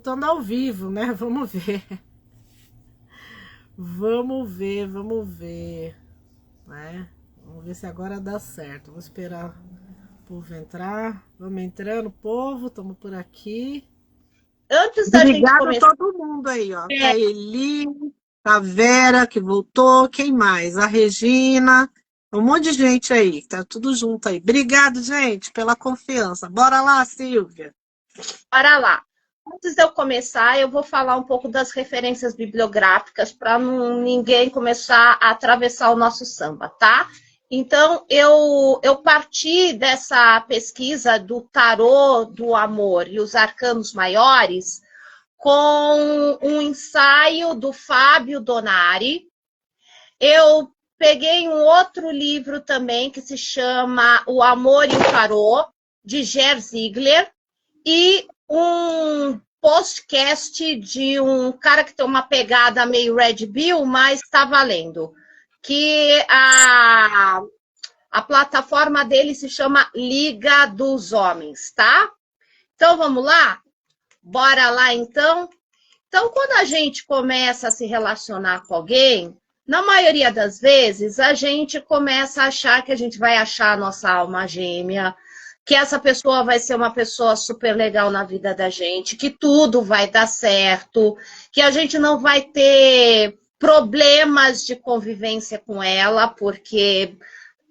escutando ao vivo, né? Vamos ver. Vamos ver, né? Vamos ver se agora dá certo. Vou esperar o povo entrar. Vamos entrando, povo, estamos por aqui. Antes da gente Obrigada a começar, todo mundo aí, ó. A Eli, a Vera, que voltou. Quem mais? A Regina. Um monte de gente aí, tá tudo junto aí. Obrigado, gente, pela confiança. Bora lá, Silvia. para lá. Antes de eu começar, eu vou falar um pouco das referências bibliográficas para ninguém começar a atravessar o nosso samba, tá? Então, eu parti dessa pesquisa do tarô do amor e os arcanos maiores com um ensaio do Fábio Donari. Eu peguei um outro livro também que se chama O Amor e o Tarô, de Gerd Ziegler, e um podcast de um cara que tem uma pegada meio Red Bill, mas está valendo. Que a plataforma dele se chama Liga dos Homens, tá? Então vamos lá? Bora lá então? Então, quando a gente começa a se relacionar com alguém, na maioria das vezes, a gente começa a achar que a gente vai achar a nossa alma gêmea, que essa pessoa vai ser uma pessoa super legal na vida da gente, que tudo vai dar certo, que a gente não vai ter problemas de convivência com ela, porque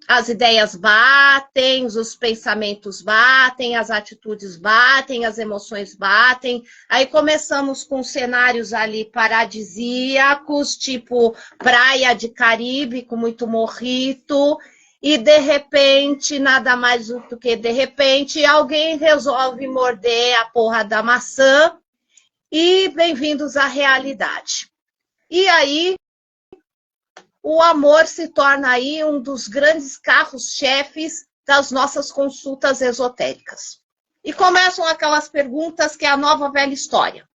as ideias batem, os pensamentos batem, as atitudes batem, as emoções batem. Aí começamos com cenários ali paradisíacos, tipo praia de Caribe, com muito morrito, e de repente, nada mais do que de repente, alguém resolve morder a porra da maçã e bem-vindos à realidade. E aí, o amor se torna aí um dos grandes carros-chefes das nossas consultas esotéricas. E começam aquelas perguntas que é a nova velha história.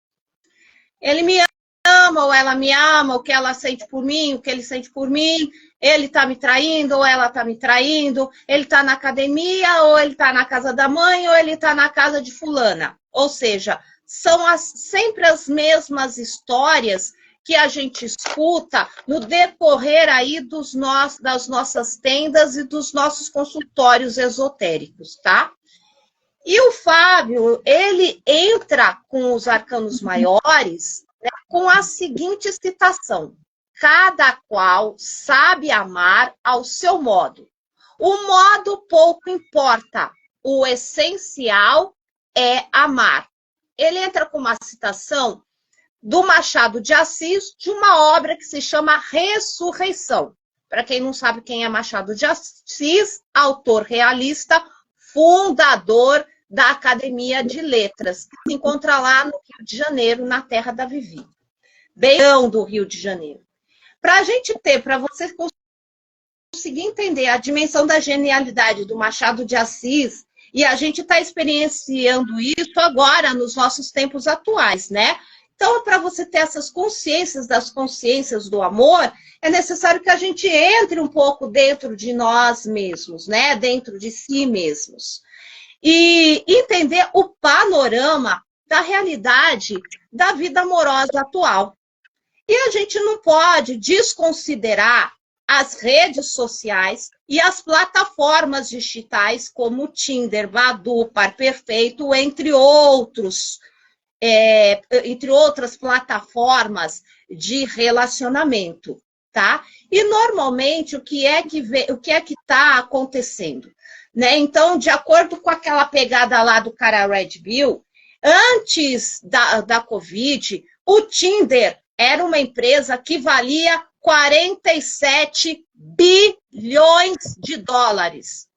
Ele me ama ou ela me ama, o que ela sente por mim, o que ele sente por mim, ele está me traindo ou ela está me traindo, ele está na academia ou ele está na casa da mãe ou ele está na casa de fulana. Ou seja, são sempre as mesmas histórias que a gente escuta no decorrer aí das nossas tendas e dos nossos consultórios esotéricos, tá? E o Fábio, ele entra com os arcanos maiores, né, com a seguinte citação: cada qual sabe amar ao seu modo. O modo pouco importa, o essencial é amar. Ele entra com uma citação do Machado de Assis, de uma obra que se chama Ressurreição. Para quem não sabe quem é Machado de Assis, autor realista, fundador da Academia de Letras, que se encontra lá no Rio de Janeiro, na terra da Vivi. Bem do Rio de Janeiro. Para a gente ter, para você conseguir entender a dimensão da genialidade do Machado de Assis, e a gente está experienciando isso agora, nos nossos tempos atuais, né? Então, para você ter essas consciências das consciências do amor, é necessário que a gente entre um pouco dentro de nós mesmos, né? Dentro de si mesmos. E entender o panorama da realidade da vida amorosa atual. E a gente não pode desconsiderar as redes sociais e as plataformas digitais como o Tinder, Badoo, Par Perfeito, entre outras plataformas de relacionamento, tá? E normalmente o que é que está acontecendo, né? Então, de acordo com aquela pegada lá do cara Red Bill, antes da Covid, o Tinder era uma empresa que valia 47 bilhões de dólares.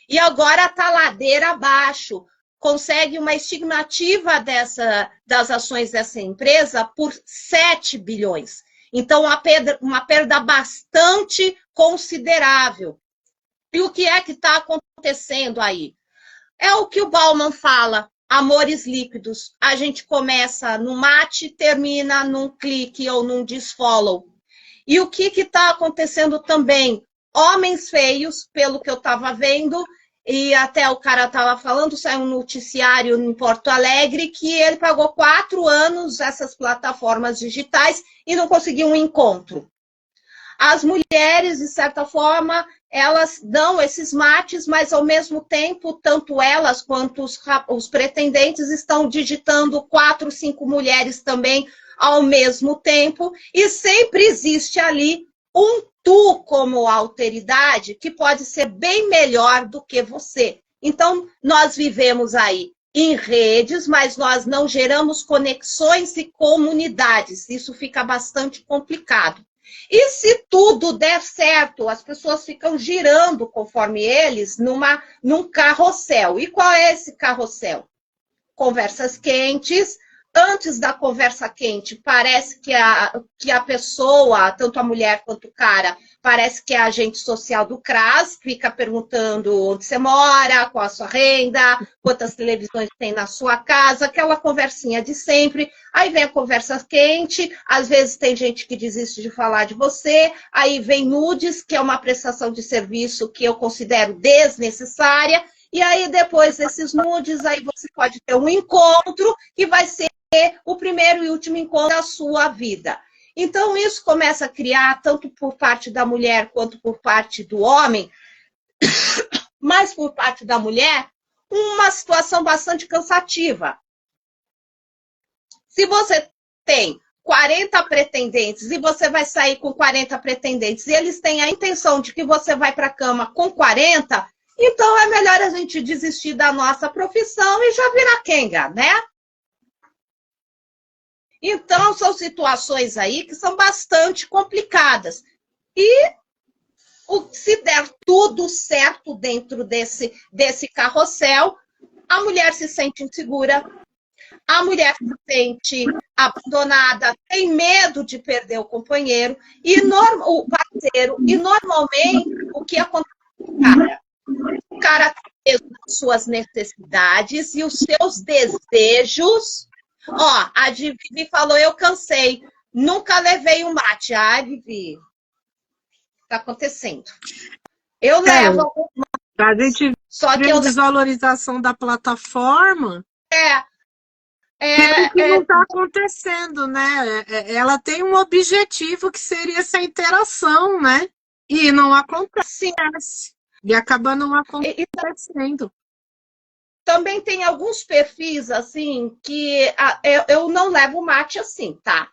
E agora está ladeira abaixo. Consegue uma estimativa das ações dessa empresa por 7 bilhões. Então, uma perda bastante considerável. E o que é que está acontecendo aí? É o que o Bauman fala, amores líquidos. A gente começa no mate, termina num clique ou num desfollow. E o que está acontecendo também? Homens feios, pelo que eu estava vendo, e até o cara estava falando, saiu um noticiário em Porto Alegre, que ele pagou 4 anos essas plataformas digitais e não conseguiu um encontro. As mulheres, de certa forma, elas dão esses mates, mas ao mesmo tempo, tanto elas quanto os pretendentes estão digitando 4, 5 mulheres também ao mesmo tempo, e sempre existe ali um tu como alteridade que pode ser bem melhor do que você. Então, nós vivemos aí em redes, mas nós não geramos conexões e comunidades. Isso fica bastante complicado. E se tudo der certo, as pessoas ficam girando conforme eles num carrossel. E qual é esse carrossel? Conversas quentes. Antes da conversa quente, parece que a pessoa, tanto a mulher quanto o cara, parece que é agente social do CRAS, fica perguntando onde você mora, qual a sua renda, quantas televisões tem na sua casa, aquela conversinha de sempre. Aí vem a conversa quente, às vezes tem gente que desiste de falar de você, aí vem nudes, que é uma prestação de serviço que eu considero desnecessária, e aí depois desses nudes, aí você pode ter um encontro que vai ser o primeiro e último encontro da sua vida. Então, isso começa a criar, tanto por parte da mulher quanto por parte do homem, mas por parte da mulher, uma situação bastante cansativa. Se você tem 40 pretendentes e você vai sair com 40 pretendentes e eles têm a intenção de que você vai para a cama com 40, então é melhor a gente desistir da nossa profissão e já virar quenga, né? Então, são situações aí que são bastante complicadas. E se der tudo certo dentro desse carrossel, a mulher se sente insegura, a mulher se sente abandonada, tem medo de perder o companheiro, o parceiro, e normalmente o que acontece com o cara tem as suas necessidades e os seus desejos. Ó, a Vivi falou, eu cansei, nunca levei um mate. Ai, Vivi, tá acontecendo. Eu levo algum mate, a gente só que a desvalorização da plataforma que não está acontecendo, né? Ela tem um objetivo que seria essa interação, né? E não acontece. E acaba não acontecendo. Também tem alguns perfis, assim, que eu não levo mate assim, tá?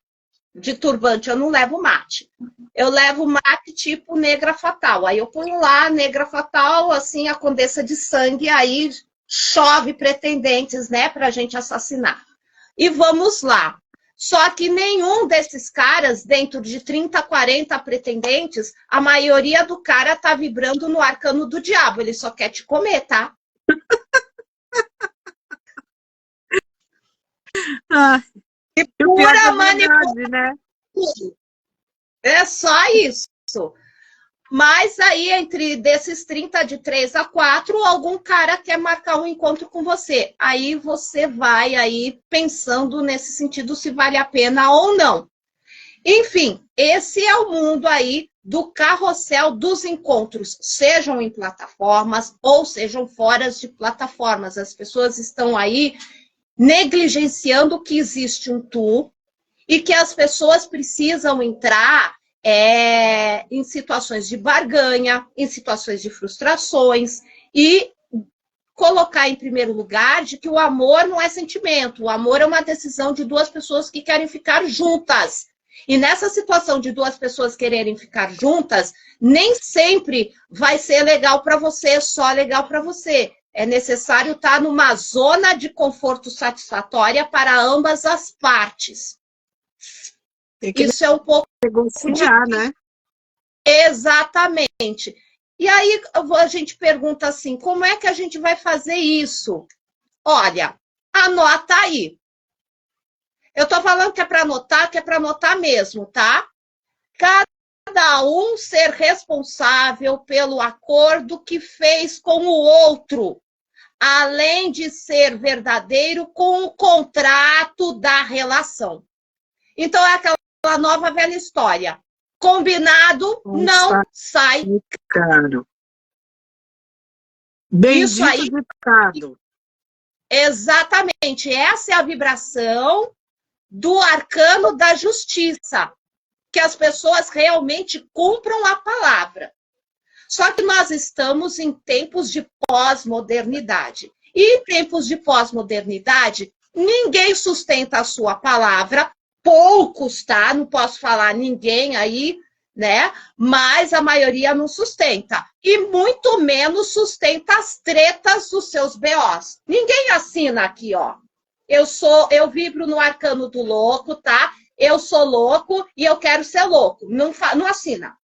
De turbante, eu não levo mate. Eu levo mate tipo negra fatal. Aí eu ponho lá, negra fatal, assim, a condessa de sangue, aí chove pretendentes, né, pra gente assassinar. E vamos lá. Só que nenhum desses caras, dentro de 30, 40 pretendentes, a maioria do cara tá vibrando no arcano do diabo. Ele só quer te comer, tá? E pura manipulação, né? É só isso. Mas aí, desses 30, de 3 a 4, algum cara quer marcar um encontro com você. Aí você vai aí pensando nesse sentido se vale a pena ou não. Enfim, esse é o mundo aí do carrossel dos encontros, sejam em plataformas ou sejam fora de plataformas. As pessoas estão aí negligenciando que existe um tu e que as pessoas precisam entrar em situações de barganha, em situações de frustrações e colocar em primeiro lugar de que o amor não é sentimento, o amor é uma decisão de duas pessoas que querem ficar juntas. E nessa situação de duas pessoas quererem ficar juntas, nem sempre vai ser legal para você, só legal para você. É necessário estar numa zona de conforto satisfatória para ambas as partes. Isso é um pouco negociar, né? Exatamente. E aí a gente pergunta assim, como é que a gente vai fazer isso? Olha, anota aí. Eu estou falando que é para anotar mesmo, tá? Cada um ser responsável pelo acordo que fez com o outro, além de ser verdadeiro com o contrato da relação. Então, é aquela nova velha história. Combinado não sai caro. Isso Bendito aí, ditado. exatamente, essa é a vibração do arcano da justiça, que as pessoas realmente cumpram a palavra. Só que nós estamos em tempos de pós-modernidade. E em tempos de pós-modernidade, ninguém sustenta a sua palavra, poucos, tá? Não posso falar ninguém aí, né? Mas a maioria não sustenta. E muito menos sustenta as tretas dos seus BOs. Ninguém assina aqui, ó. Eu vibro no arcano do louco, tá? Eu sou louco e eu quero ser louco. Não assina.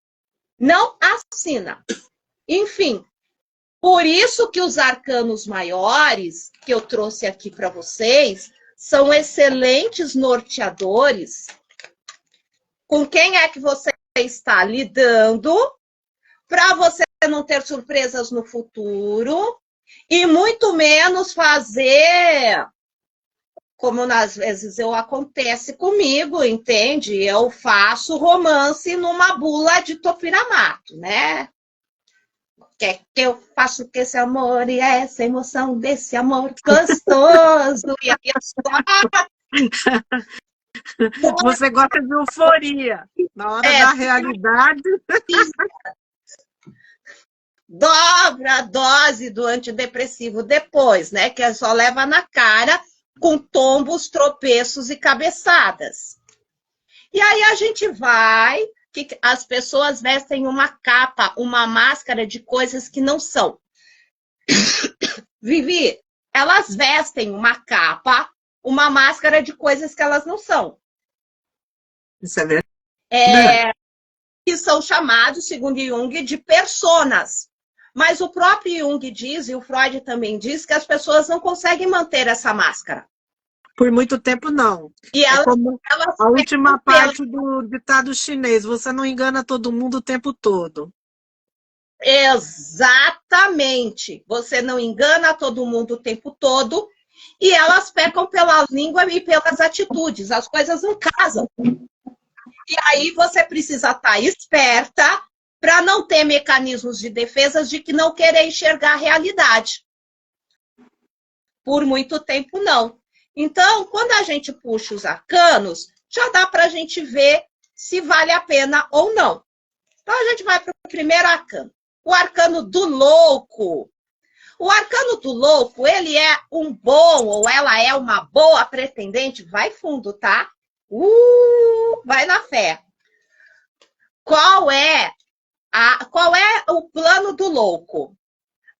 Não assina. Enfim, por isso que os arcanos maiores que eu trouxe aqui para vocês são excelentes norteadores com quem é que você está lidando para você não ter surpresas no futuro e muito menos fazer como às vezes acontece comigo, entende? Eu faço romance numa bula de topiramato, né? Que eu faço com esse amor e essa emoção desse amor gostoso. E aí Você gosta de euforia. Na hora da realidade. dobra a dose do antidepressivo depois, né? Que só leva na cara com tombos, tropeços e cabeçadas. E aí a gente vai, que as pessoas vestem uma capa, uma máscara de coisas que não são. Vivi, elas vestem uma capa, uma máscara de coisas que elas não são. Isso é verdade. Que são chamados, segundo Jung, de personas. Mas o próprio Jung diz, e o Freud também diz, que as pessoas não conseguem manter essa máscara. Por muito tempo, não. E elas a última parte do ditado chinês, você não engana todo mundo o tempo todo. Exatamente. Você não engana todo mundo o tempo todo e elas pecam pela língua e pelas atitudes. As coisas não casam. E aí você precisa estar esperta para não ter mecanismos de defesa de que não querer enxergar a realidade. Por muito tempo, não. Então, quando a gente puxa os arcanos, já dá para a gente ver se vale a pena ou não. Então, a gente vai para o primeiro arcano. O arcano do louco. O arcano do louco, ele é um bom ou ela é uma boa pretendente. Vai fundo, tá? Vai na fé. Qual é o plano do louco?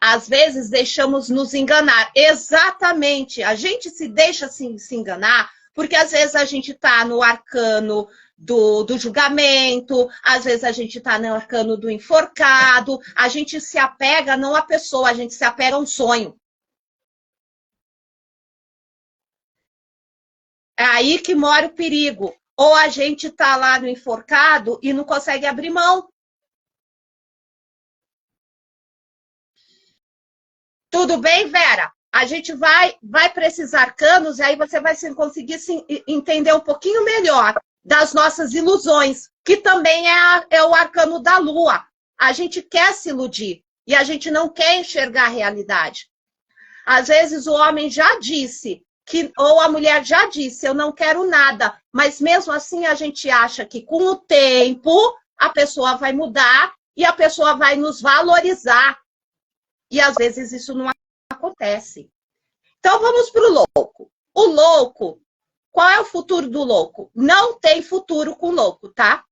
Às vezes deixamos nos enganar. Exatamente. A gente se deixa se enganar porque às vezes a gente está no arcano do julgamento, às vezes a gente está no arcano do enforcado, a gente se apega não à pessoa, a gente se apega a um sonho. É aí que mora o perigo. Ou a gente está lá no enforcado e não consegue abrir mão. Tudo bem, Vera? A gente vai para esses arcanos e aí você vai conseguir entender um pouquinho melhor das nossas ilusões, que também é o arcano da lua. A gente quer se iludir e a gente não quer enxergar a realidade. Às vezes o homem já disse, ou a mulher já disse, eu não quero nada, mas mesmo assim a gente acha que com o tempo a pessoa vai mudar e a pessoa vai nos valorizar. E às vezes isso não acontece. Então vamos para o louco. O louco, qual é o futuro do louco? Não tem futuro com o louco, tá?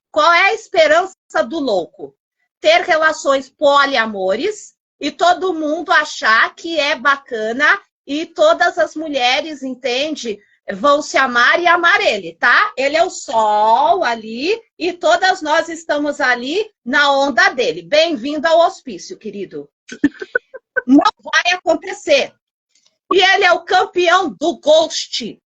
Qual é a esperança do louco? Ter relações poliamores e todo mundo achar que é bacana e todas as mulheres, entende? Vão se amar e amar ele, tá? Ele é o sol ali e todas nós estamos ali na onda dele. Bem-vindo ao hospício, querido. Não vai acontecer. E ele é o campeão do ghost.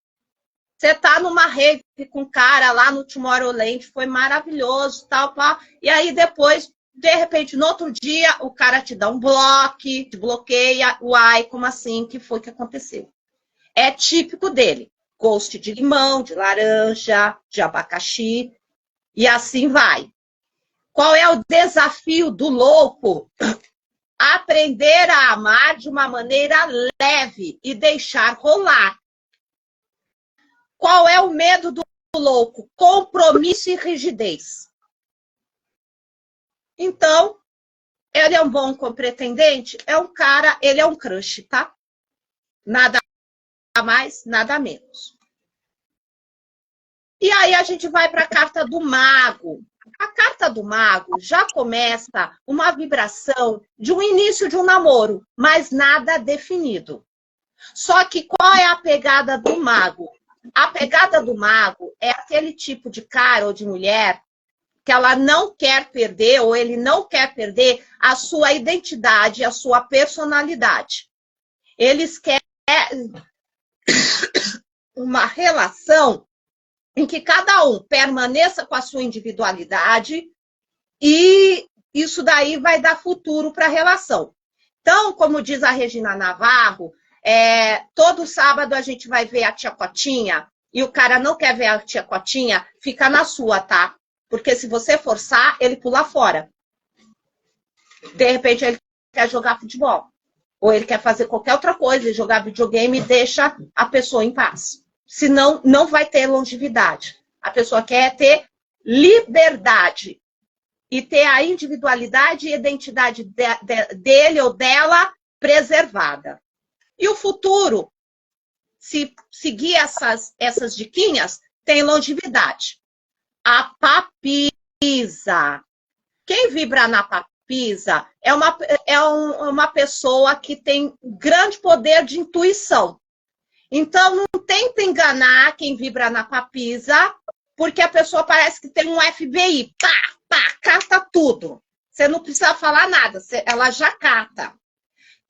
Você tá numa rave com um cara lá no Tomorrowland, foi maravilhoso, tal, tal. E aí depois, de repente, no outro dia, o cara te dá um bloco, te bloqueia. Uai, como assim? Que foi que aconteceu? É típico dele. Ghost de limão, de laranja, de abacaxi. E assim vai. Qual é o desafio do louco? Aprender a amar de uma maneira leve e deixar rolar. Qual é o medo do louco? Compromisso e rigidez. Então, ele é um bom pretendente? É um cara, ele é um crush, tá? Nada mais, nada menos. E aí a gente vai para a carta do mago. A carta do mago já começa uma vibração de um início de um namoro, mas nada definido. Só que qual é a pegada do mago? A pegada do mago é aquele tipo de cara ou de mulher que ela não quer perder, ou ele não quer perder a sua identidade, a sua personalidade. Eles querem uma relação em que cada um permaneça com a sua individualidade e isso daí vai dar futuro para a relação. Então, como diz a Regina Navarro, todo sábado a gente vai ver a tia Cotinha e o cara não quer ver a tia Cotinha, fica na sua, tá? Porque se você forçar, ele pula fora. De repente, ele quer jogar futebol. Ou ele quer fazer qualquer outra coisa, jogar videogame e deixa a pessoa em paz. Senão, não vai ter longevidade. A pessoa quer ter liberdade. E ter a individualidade e identidade dele ou dela preservada. E o futuro, se seguir essas diquinhas, tem longevidade. A papisa. Quem vibra na papisa é uma pessoa que tem grande poder de intuição. Então, não tenta enganar quem vibra na papisa, porque a pessoa parece que tem um FBI. Pá, pá, cata tudo. Você não precisa falar nada, ela já cata.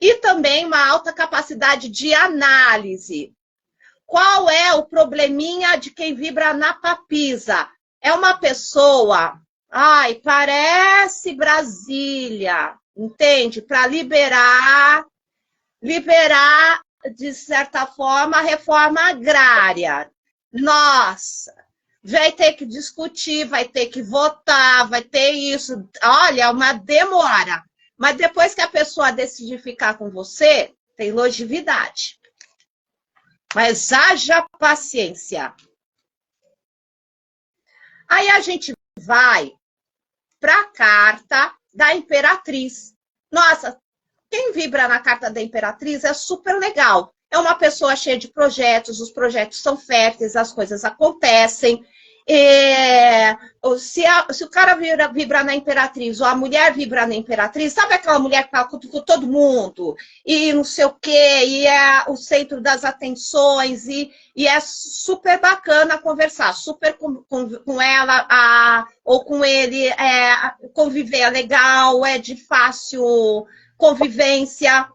E também uma alta capacidade de análise. Qual é o probleminha de quem vibra na papisa? É uma pessoa, parece Brasília, entende? Para liberar, de certa forma, a reforma agrária. Nossa, vai ter que discutir, vai ter que votar, vai ter isso. Olha, uma demora. Mas depois que a pessoa decidir ficar com você, tem longevidade. Mas haja paciência. Aí a gente vai para a carta da Imperatriz. Nossa, quem vibra na carta da Imperatriz é super legal. É uma pessoa cheia de projetos, os projetos são férteis, as coisas acontecem. Se o cara vibra na Imperatriz, ou a mulher vibra na Imperatriz, sabe aquela mulher que fala com todo mundo, e não sei o quê, e é o centro das atenções, e é super bacana conversar, super com ela, ou com ele, conviver é legal, é de fácil convivência.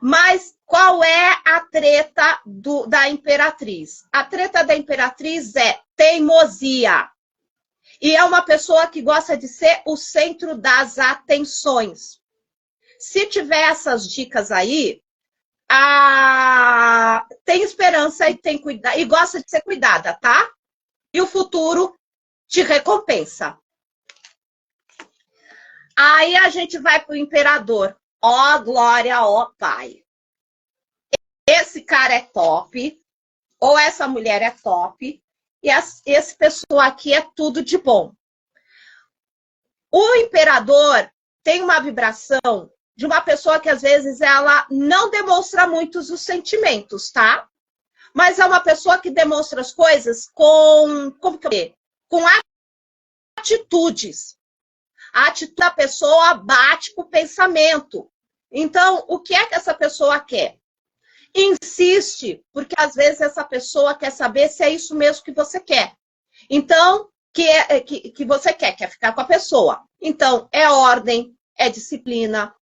Mas qual é a treta da Imperatriz? A treta da Imperatriz é teimosia. E é uma pessoa que gosta de ser o centro das atenções. Se tiver essas dicas aí, tem esperança e tem cuidado, e gosta de ser cuidada, tá? E o futuro te recompensa. Aí a gente vai para o Imperador. Ó glória, ó Pai. Esse cara é top, ou essa mulher é top, e esse pessoa aqui é tudo de bom. O Imperador tem uma vibração de uma pessoa que às vezes ela não demonstra muitos os sentimentos, tá? Mas é uma pessoa que demonstra as coisas com atitudes. A atitude da pessoa bate com o pensamento. Então, o que é que essa pessoa quer? Insiste, porque às vezes essa pessoa quer saber se é isso mesmo que você quer. Então, que você quer ficar com a pessoa. Então, é ordem, é disciplina,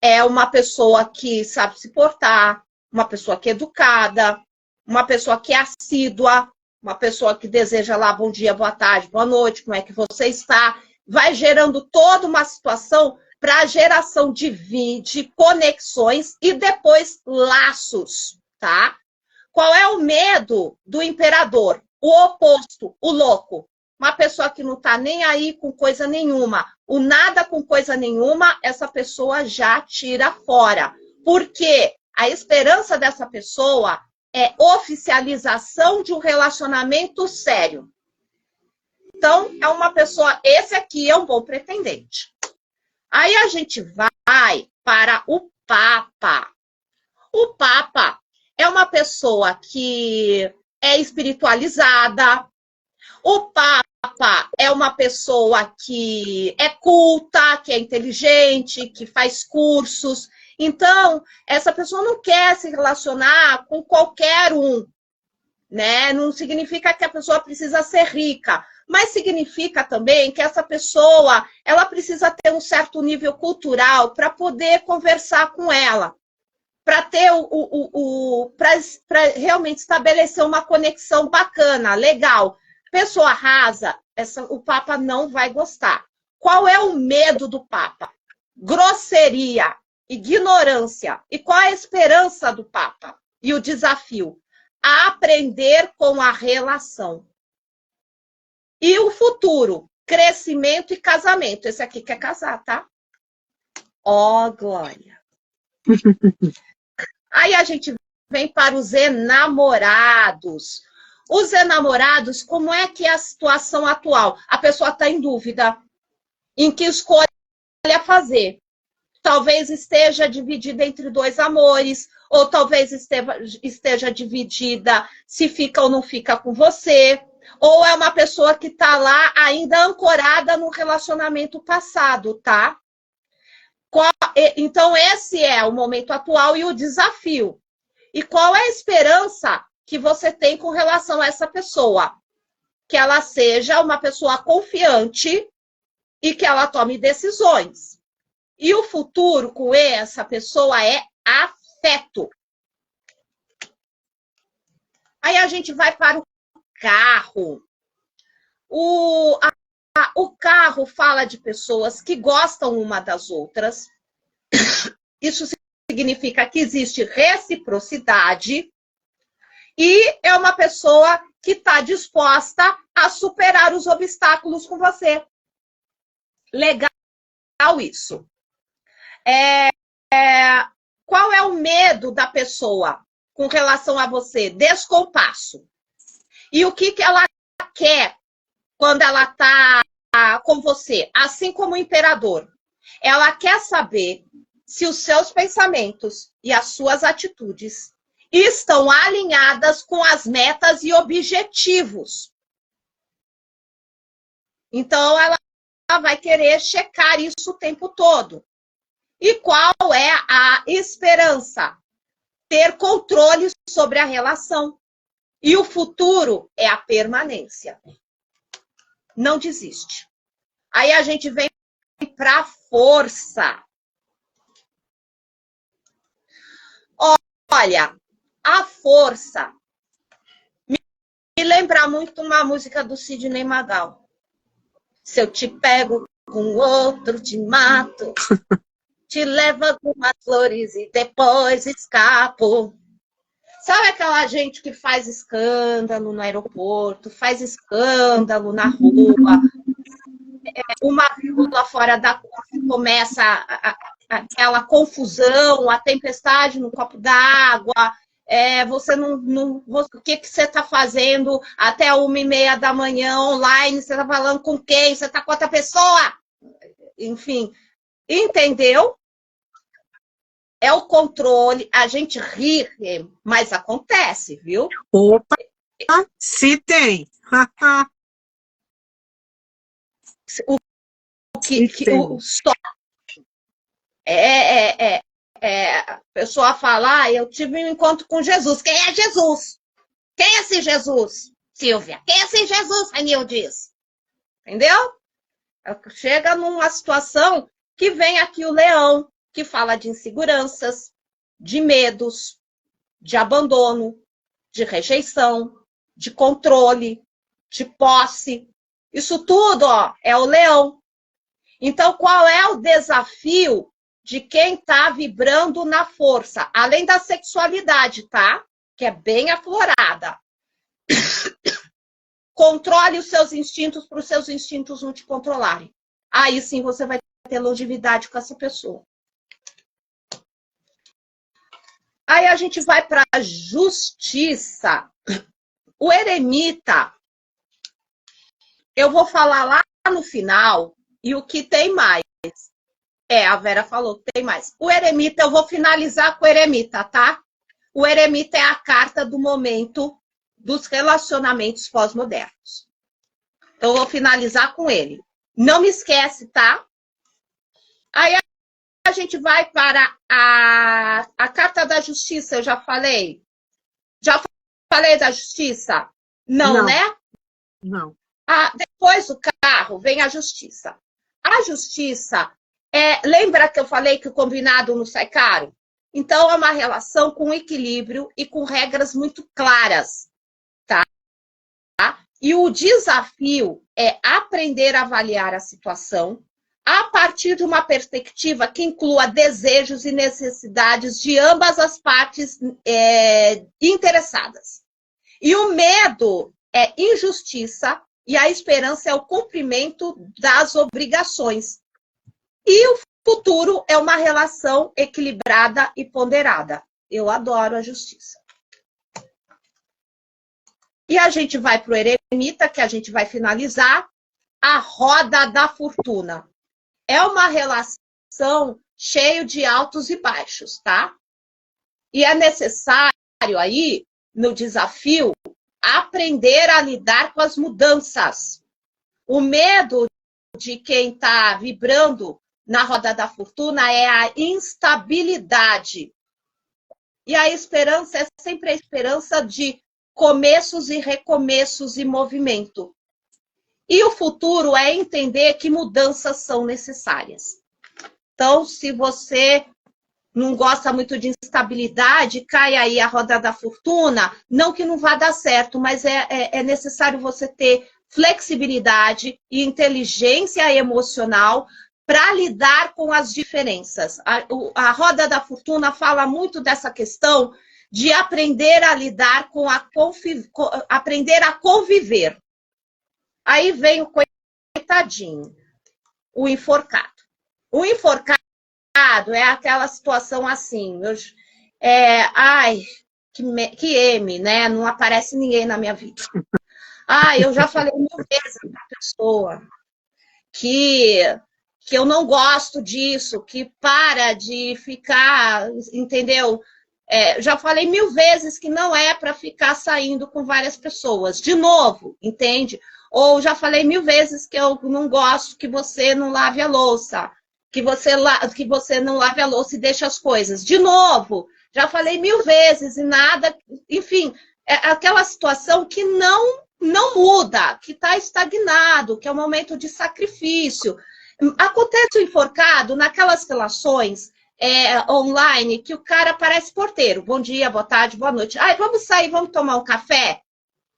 é uma pessoa que sabe se portar, uma pessoa que é educada, uma pessoa que é assídua, uma pessoa que deseja lá bom dia, boa tarde, boa noite, como é que você está. Vai gerando toda uma situação para a geração de conexões e depois laços, tá? Qual é o medo do Imperador? O oposto, o louco. uma pessoa que não está nem aí com coisa nenhuma, o nada com coisa nenhuma, essa pessoa já tira fora. Porque a esperança dessa pessoa é oficialização de um relacionamento sério. Então, é uma pessoa, esse aqui é um bom pretendente. Aí a gente vai para o Papa. O Papa é uma pessoa que é espiritualizada. O Papa é uma pessoa que é culta, que é inteligente, que faz cursos. Então, essa pessoa não quer se relacionar com qualquer um, né? Não significa que a pessoa precisa ser rica, mas significa também que essa pessoa, ela precisa ter um certo nível cultural para poder conversar com ela, para ter para realmente estabelecer uma conexão bacana, legal. Pessoa rasa, o Papa não vai gostar. Qual é o medo do Papa? Grosseria, ignorância. E qual é a esperança do Papa? E o desafio? Aprender com a relação. E o futuro? Crescimento e casamento. Esse aqui quer casar, tá? Ó, glória. Aí a gente vem para os enamorados. Os enamorados, como é que é a situação atual? A pessoa está em dúvida em que escolha fazer. Talvez esteja dividida entre dois amores, ou talvez esteja dividida se fica ou não fica com você, ou é uma pessoa que está lá ainda ancorada no relacionamento passado, tá? Então, esse é o momento atual e o desafio. E qual é a esperança que você tem com relação a essa pessoa? Que ela seja uma pessoa confiante e que ela tome decisões. E o futuro com essa pessoa é afeto. Aí a gente vai para o carro. O carro fala de pessoas que gostam uma das outras. Isso significa que existe reciprocidade. E é uma pessoa que está disposta a superar os obstáculos com você. Legal isso. Qual é o medo da pessoa com relação a você? Descompasso. E o que ela quer quando ela está com você? Assim como o imperador. Ela quer saber se os seus pensamentos e as suas atitudes estão alinhadas com as metas e objetivos. Então, ela vai querer checar isso o tempo todo. E qual é a esperança? Ter controle sobre a relação. E o futuro é a permanência. Não desiste. Aí a gente vem para a força. Olha, a força me lembra muito uma música do Sidney Magal. Se eu te pego com outro, te mato. Te levo algumas flores e depois escapo. Sabe aquela gente que faz escândalo no aeroporto, faz escândalo na rua, uma vírgula fora da curva, começa aquela confusão, a tempestade no copo d'água, você não o que você está fazendo até 1h30 da manhã online, você está falando com quem, você está com outra pessoa, enfim, entendeu? É o controle, a gente ri, mas acontece, viu? Opa, se tem. A pessoa fala, eu tive um encontro com Jesus. Quem é Jesus? Quem é esse Jesus, Silvia? Quem é esse Jesus, Anil diz? Entendeu? Chega numa situação que vem aqui o leão, que fala de inseguranças, de medos, de abandono, de rejeição, de controle, de posse. Isso tudo, é o leão. Então, qual é o desafio de quem está vibrando na força? Além da sexualidade, tá? Que é bem aflorada. controle os seus instintos para os seus instintos não te controlarem. Aí sim você vai ter longevidade com essa pessoa. Aí a gente vai para a justiça. O eremita, eu vou falar lá no final, e o que tem mais. A Vera falou que tem mais. O eremita, eu vou finalizar com o eremita, tá? O eremita é a carta do momento dos relacionamentos pós-modernos. Então, eu vou finalizar com ele. Não me esquece, tá? Aí a gente vai para a carta da justiça, eu já falei? Já falei da justiça? Não, né? Não. Depois do carro vem a justiça. A justiça, lembra que eu falei que o combinado não sai caro? Então, é uma relação com equilíbrio e com regras muito claras, tá? E o desafio é aprender a avaliar a situação a partir de uma perspectiva que inclua desejos e necessidades de ambas as partes interessadas. E o medo é injustiça e a esperança é o cumprimento das obrigações. E o futuro é uma relação equilibrada e ponderada. Eu adoro a justiça. E a gente vai para o eremita, que a gente vai finalizar, a roda da fortuna. É uma relação cheia de altos e baixos, tá? E é necessário aí, no desafio, aprender a lidar com as mudanças. O medo de quem está vibrando na roda da fortuna é a instabilidade. E a esperança é sempre a esperança de começos e recomeços e movimento. E o futuro é entender que mudanças são necessárias. Então, se você não gosta muito de instabilidade, cai aí a roda da fortuna, não que não vá dar certo, mas é necessário você ter flexibilidade e inteligência emocional para lidar com as diferenças. A roda da fortuna fala muito dessa questão de aprender a lidar com aprender a conviver. Aí vem o coitadinho, o enforcado. O enforcado é aquela situação assim, que M, né? Não aparece ninguém na minha vida. Eu já falei 1000 vezes para a pessoa que eu não gosto disso, que para de ficar, entendeu? Já falei 1000 vezes que não é para ficar saindo com várias pessoas. De novo, entende? Ou já falei 1000 vezes que eu não gosto que você não lave a louça, que você não lave a louça e deixe as coisas. De novo, já falei 1000 vezes e nada, enfim, é aquela situação que não muda, que está estagnado, que é um momento de sacrifício. Acontece o enforcado naquelas relações online que o cara parece porteiro. Bom dia, boa tarde, boa noite. Vamos sair, vamos tomar um café?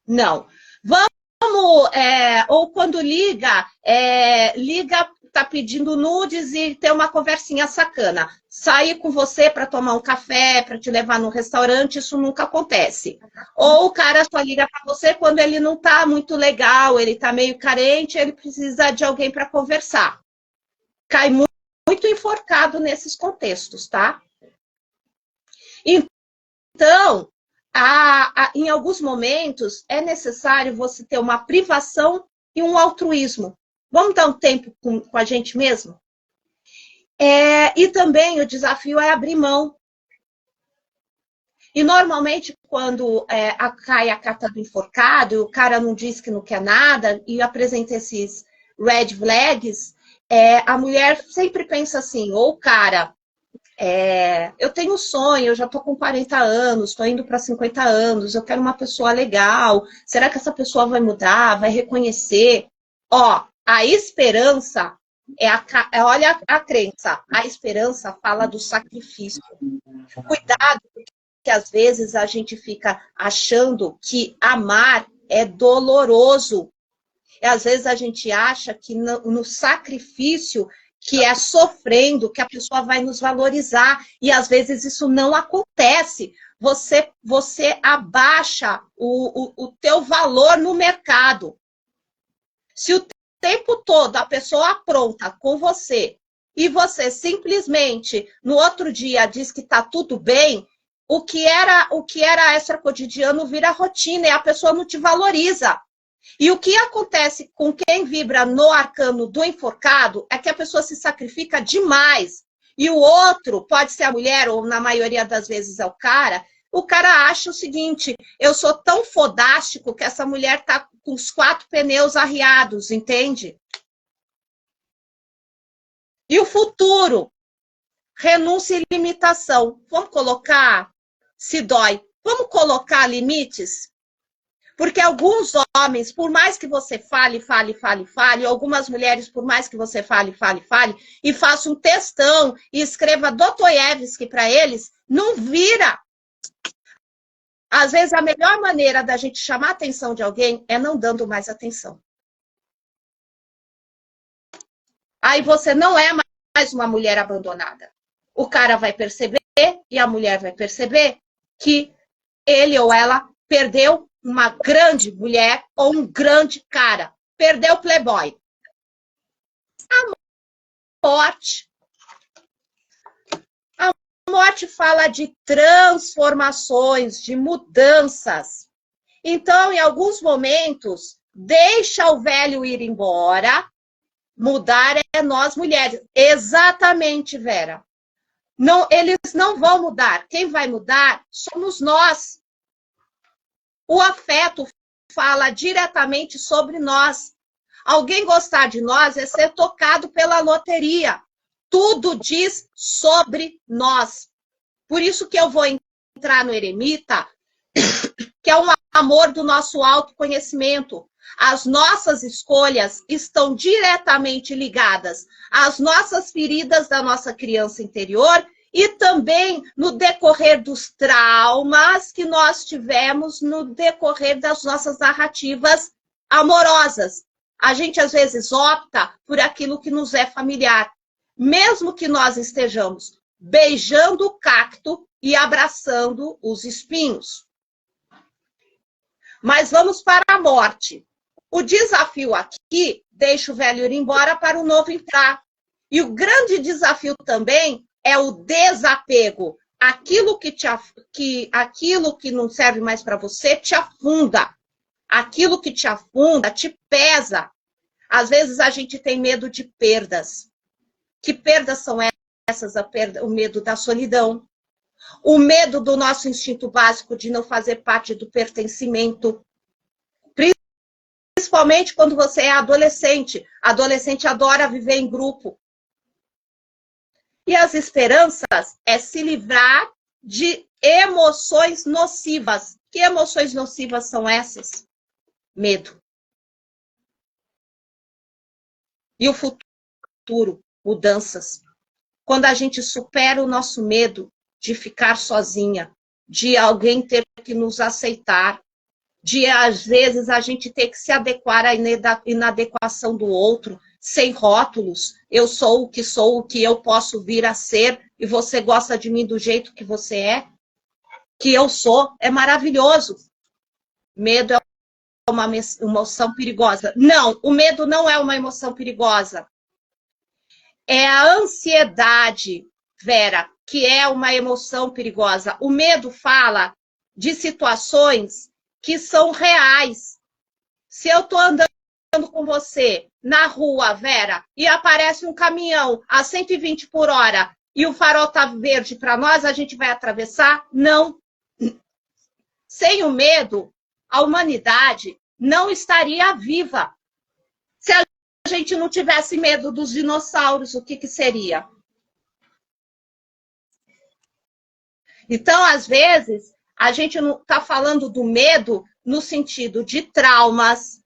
Não. Ou quando liga, tá pedindo nudes e tem uma conversinha sacana. Sair com você para tomar um café, para te levar num restaurante, isso nunca acontece. Ou o cara só liga para você quando ele não tá muito legal, ele tá meio carente, ele precisa de alguém para conversar. Cai muito enforcado nesses contextos, tá? Então, em alguns momentos, é necessário você ter uma privação e um altruísmo. Vamos dar um tempo com a gente mesmo? E também o desafio é abrir mão. E normalmente, quando cai a carta do enforcado, o cara não diz que não quer nada e apresenta esses red flags, a mulher sempre pensa assim, ou o cara, eu tenho um sonho, eu já tô com 40 anos, tô indo para 50 anos, eu quero uma pessoa legal, será que essa pessoa vai mudar, vai reconhecer? A esperança olha a crença, a esperança fala do sacrifício. Cuidado, porque às vezes a gente fica achando que amar é doloroso. E às vezes a gente acha que no sacrifício, que é sofrendo, que a pessoa vai nos valorizar. E às vezes isso não acontece. você abaixa o teu valor no mercado. Se o tempo todo a pessoa apronta com você e você simplesmente no outro dia diz que está tudo bem, o que era extracotidiano vira rotina e a pessoa não te valoriza. E o que acontece com quem vibra no arcano do enforcado é que a pessoa se sacrifica demais. E o outro, pode ser a mulher ou na maioria das vezes é o cara acha o seguinte, eu sou tão fodástico que essa mulher tá com os 4 pneus arriados, entende? E o futuro, renúncia e limitação. Vamos colocar, se dói, vamos colocar limites? Porque alguns homens, por mais que você fale, algumas mulheres, por mais que você fale, e faça um textão e escreva Dostoiévski para eles, não vira. Às vezes, a melhor maneira da gente chamar a atenção de alguém é não dando mais atenção. Aí você não é mais uma mulher abandonada. O cara vai perceber e a mulher vai perceber que ele ou ela perdeu uma grande mulher ou um grande cara. Perdeu o playboy. A morte. A morte fala de transformações, de mudanças. Então, em alguns momentos, deixa o velho ir embora. Mudar é nós mulheres. Exatamente, Vera. Não, eles não vão mudar. Quem vai mudar somos nós. O afeto fala diretamente sobre nós. Alguém gostar de nós é ser tocado pela loteria. Tudo diz sobre nós. Por isso que eu vou entrar no Eremita, que é um amor do nosso autoconhecimento. As nossas escolhas estão diretamente ligadas às nossas feridas da nossa criança interior e também no decorrer dos traumas que nós tivemos no decorrer das nossas narrativas amorosas. A gente, às vezes, opta por aquilo que nos é familiar. Mesmo que nós estejamos beijando o cacto e abraçando os espinhos. Mas vamos para a morte. O desafio aqui, deixa o velho ir embora para o novo entrar. E o grande desafio também é o desapego. Aquilo que não serve mais para você te afunda. Aquilo que te afunda te pesa. Às vezes a gente tem medo de perdas. Que perdas são essas? O medo da solidão. O medo do nosso instinto básico de não fazer parte do pertencimento. Principalmente quando você é adolescente. Adolescente adora viver em grupo. E as esperanças é se livrar de emoções nocivas. Que emoções nocivas são essas? Medo. E o futuro, mudanças. Quando a gente supera o nosso medo de ficar sozinha, de alguém ter que nos aceitar, de, às vezes, a gente ter que se adequar à inadequação do outro, sem rótulos. Eu sou o que eu posso vir a ser, e você gosta de mim do jeito que você é, que eu sou, é maravilhoso. Medo é uma emoção perigosa. Não, o medo não é uma emoção perigosa. É a ansiedade, Vera, que é uma emoção perigosa. O medo fala de situações que são reais. Se eu estou andando com você na rua, Vera, e aparece um caminhão a 120 por hora e o farol está verde para nós, a gente vai atravessar? Não. Sem o medo, a humanidade não estaria viva. Se a gente não tivesse medo dos dinossauros, o que seria? Então, às vezes, a gente não está falando do medo no sentido de traumas,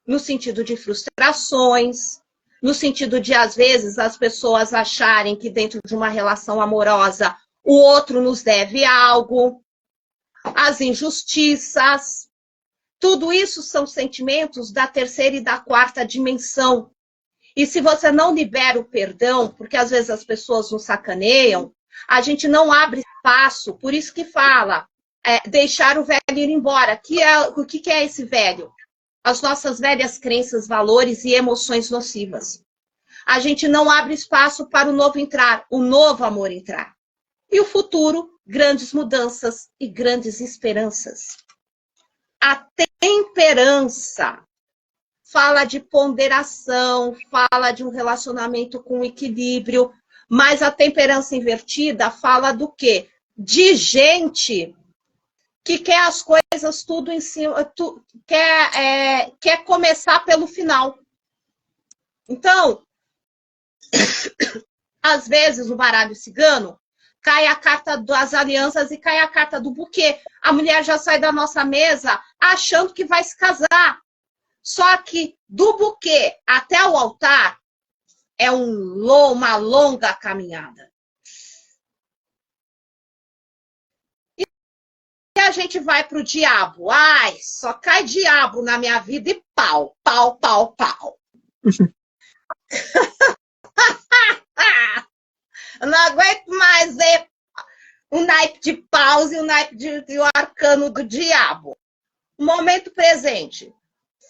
no sentido de frustrações, no sentido de, às vezes, as pessoas acharem que dentro de uma relação amorosa o outro nos deve algo, as injustiças. Tudo isso são sentimentos da terceira e da quarta dimensão. E se você não libera o perdão, porque às vezes as pessoas nos sacaneiam, a gente não abre espaço, por isso que fala, deixar o velho ir embora. O que é esse velho? As nossas velhas crenças, valores e emoções nocivas. A gente não abre espaço para o novo entrar, o novo amor entrar. E o futuro, grandes mudanças e grandes esperanças. A temperança fala de ponderação, fala de um relacionamento com equilíbrio, mas a temperança invertida fala do quê? De gente que quer as coisas tudo em cima, quer começar pelo final. Então, às vezes, no baralho cigano, cai a carta das alianças e cai a carta do buquê. A mulher já sai da nossa mesa achando que vai se casar. Só que do buquê até o altar é uma longa caminhada. E a gente vai para o diabo. Ai, só cai diabo na minha vida e pau, pau, pau, pau. Eu não aguento mais ver um naipe de paus e um naipe de arcano do diabo. Momento presente.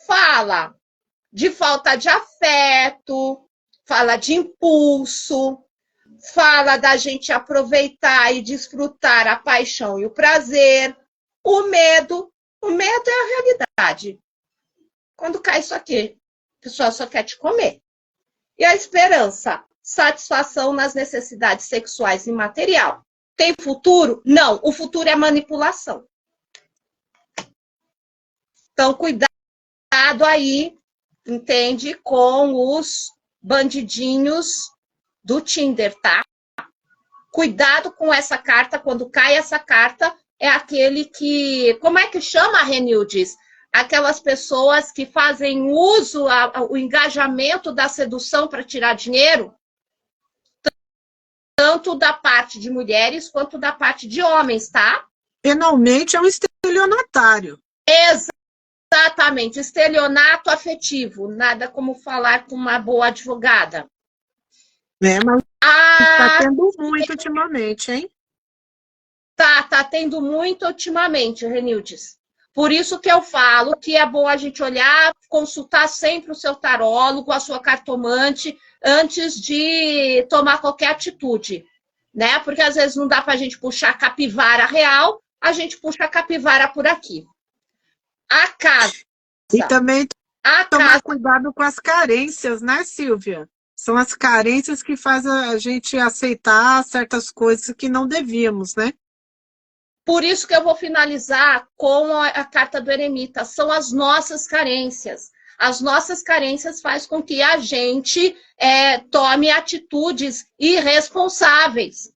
Fala de falta de afeto, fala de impulso, fala da gente aproveitar e desfrutar a paixão e o prazer. O medo é a realidade. Quando cai isso aqui, a pessoa só quer te comer. E a esperança, satisfação nas necessidades sexuais e material. Tem futuro? Não, o futuro é manipulação. Então, cuidado aí, entende, com os bandidinhos do Tinder, tá? Cuidado com essa carta, quando cai essa carta, é aquele que... Como é que chama, Renildes? Aquelas pessoas que fazem uso, o engajamento da sedução para tirar dinheiro, tanto da parte de mulheres quanto da parte de homens, tá? Penalmente é um estelionatário. Exatamente, estelionato afetivo, nada como falar com uma boa advogada. Mas está tendo muito ultimamente, hein? Tá tendo muito ultimamente, Renildes. Por isso que eu falo que é bom a gente olhar, consultar sempre o seu tarólogo, a sua cartomante, antes de tomar qualquer atitude, né? Porque às vezes não dá para a gente puxar a capivara real, a gente puxa a capivara por aqui. A casa. E também tomar cuidado com as carências, né, Silvia? São as carências que fazem a gente aceitar certas coisas que não devíamos, né? Por isso que eu vou finalizar com a carta do eremita. São as nossas carências. As nossas carências fazem com que a gente tome atitudes irresponsáveis.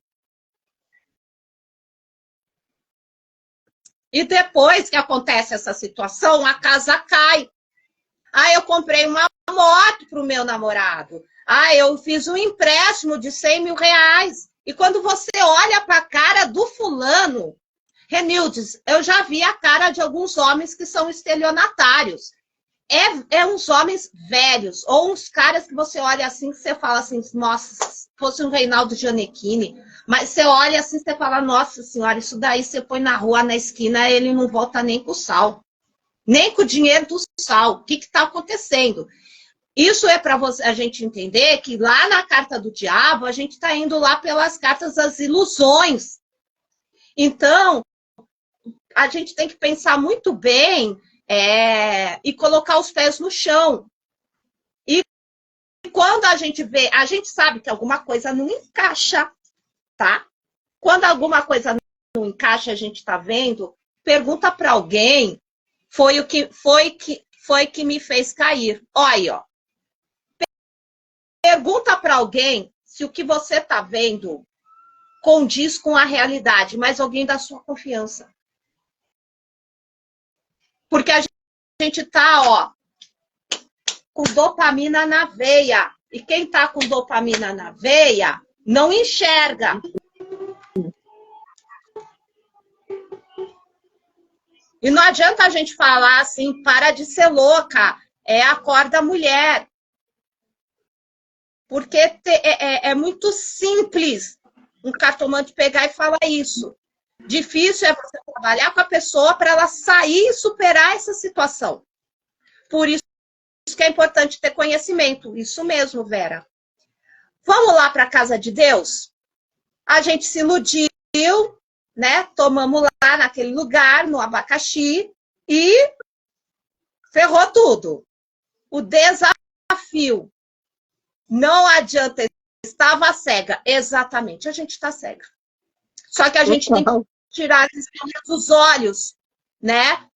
E depois que acontece essa situação, a casa cai. Ah, eu comprei uma moto para o meu namorado. Ah, eu fiz um empréstimo de 100 mil reais. E quando você olha para a cara do fulano, Renildes, eu já vi a cara de alguns homens que são estelionatários. É uns homens velhos, ou uns caras que você olha assim, que você fala assim, nossa, se fosse um Reinaldo Gianecchini, mas você olha assim, você fala, nossa senhora, isso daí você põe na rua, na esquina, ele não volta nem com o sal. Nem com o dinheiro do sal. O que está acontecendo? Isso é para a gente entender que lá na carta do diabo, a gente está indo lá pelas cartas das ilusões. Então, a gente tem que pensar muito bem e colocar os pés no chão. E quando a gente vê, a gente sabe que alguma coisa não encaixa, tá? Quando alguma coisa não encaixa, a gente está vendo, pergunta para alguém, foi que me fez cair. Olha aí, ó. Pergunta para alguém se o que você está vendo condiz com a realidade, mas alguém da sua confiança. Porque a gente está, ó, com dopamina na veia. E quem está com dopamina na veia não enxerga. E não adianta a gente falar assim, para de ser louca, acorda mulher. Porque é muito simples um cartomante pegar e falar isso. Difícil é você trabalhar com a pessoa para ela sair e superar essa situação. Por isso que é importante ter conhecimento. Isso mesmo, Vera. Vamos lá para a casa de Deus? A gente se iludiu, né? Tomamos lá naquele lugar, no abacaxi, e ferrou tudo. O desafio. Não adianta, estava cega. Exatamente, a gente está cega. Só que a gente tem que tirar as escamas dos olhos, né?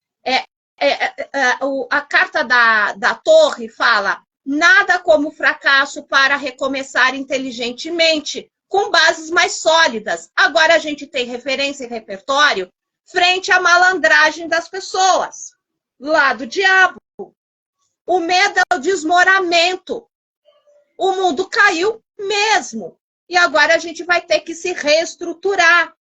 A carta da torre fala: nada como fracasso para recomeçar inteligentemente, com bases mais sólidas. Agora a gente tem referência e repertório frente à malandragem das pessoas. Lá do diabo. O medo é o desmoramento. O mundo caiu mesmo. E agora a gente vai ter que se reestruturar.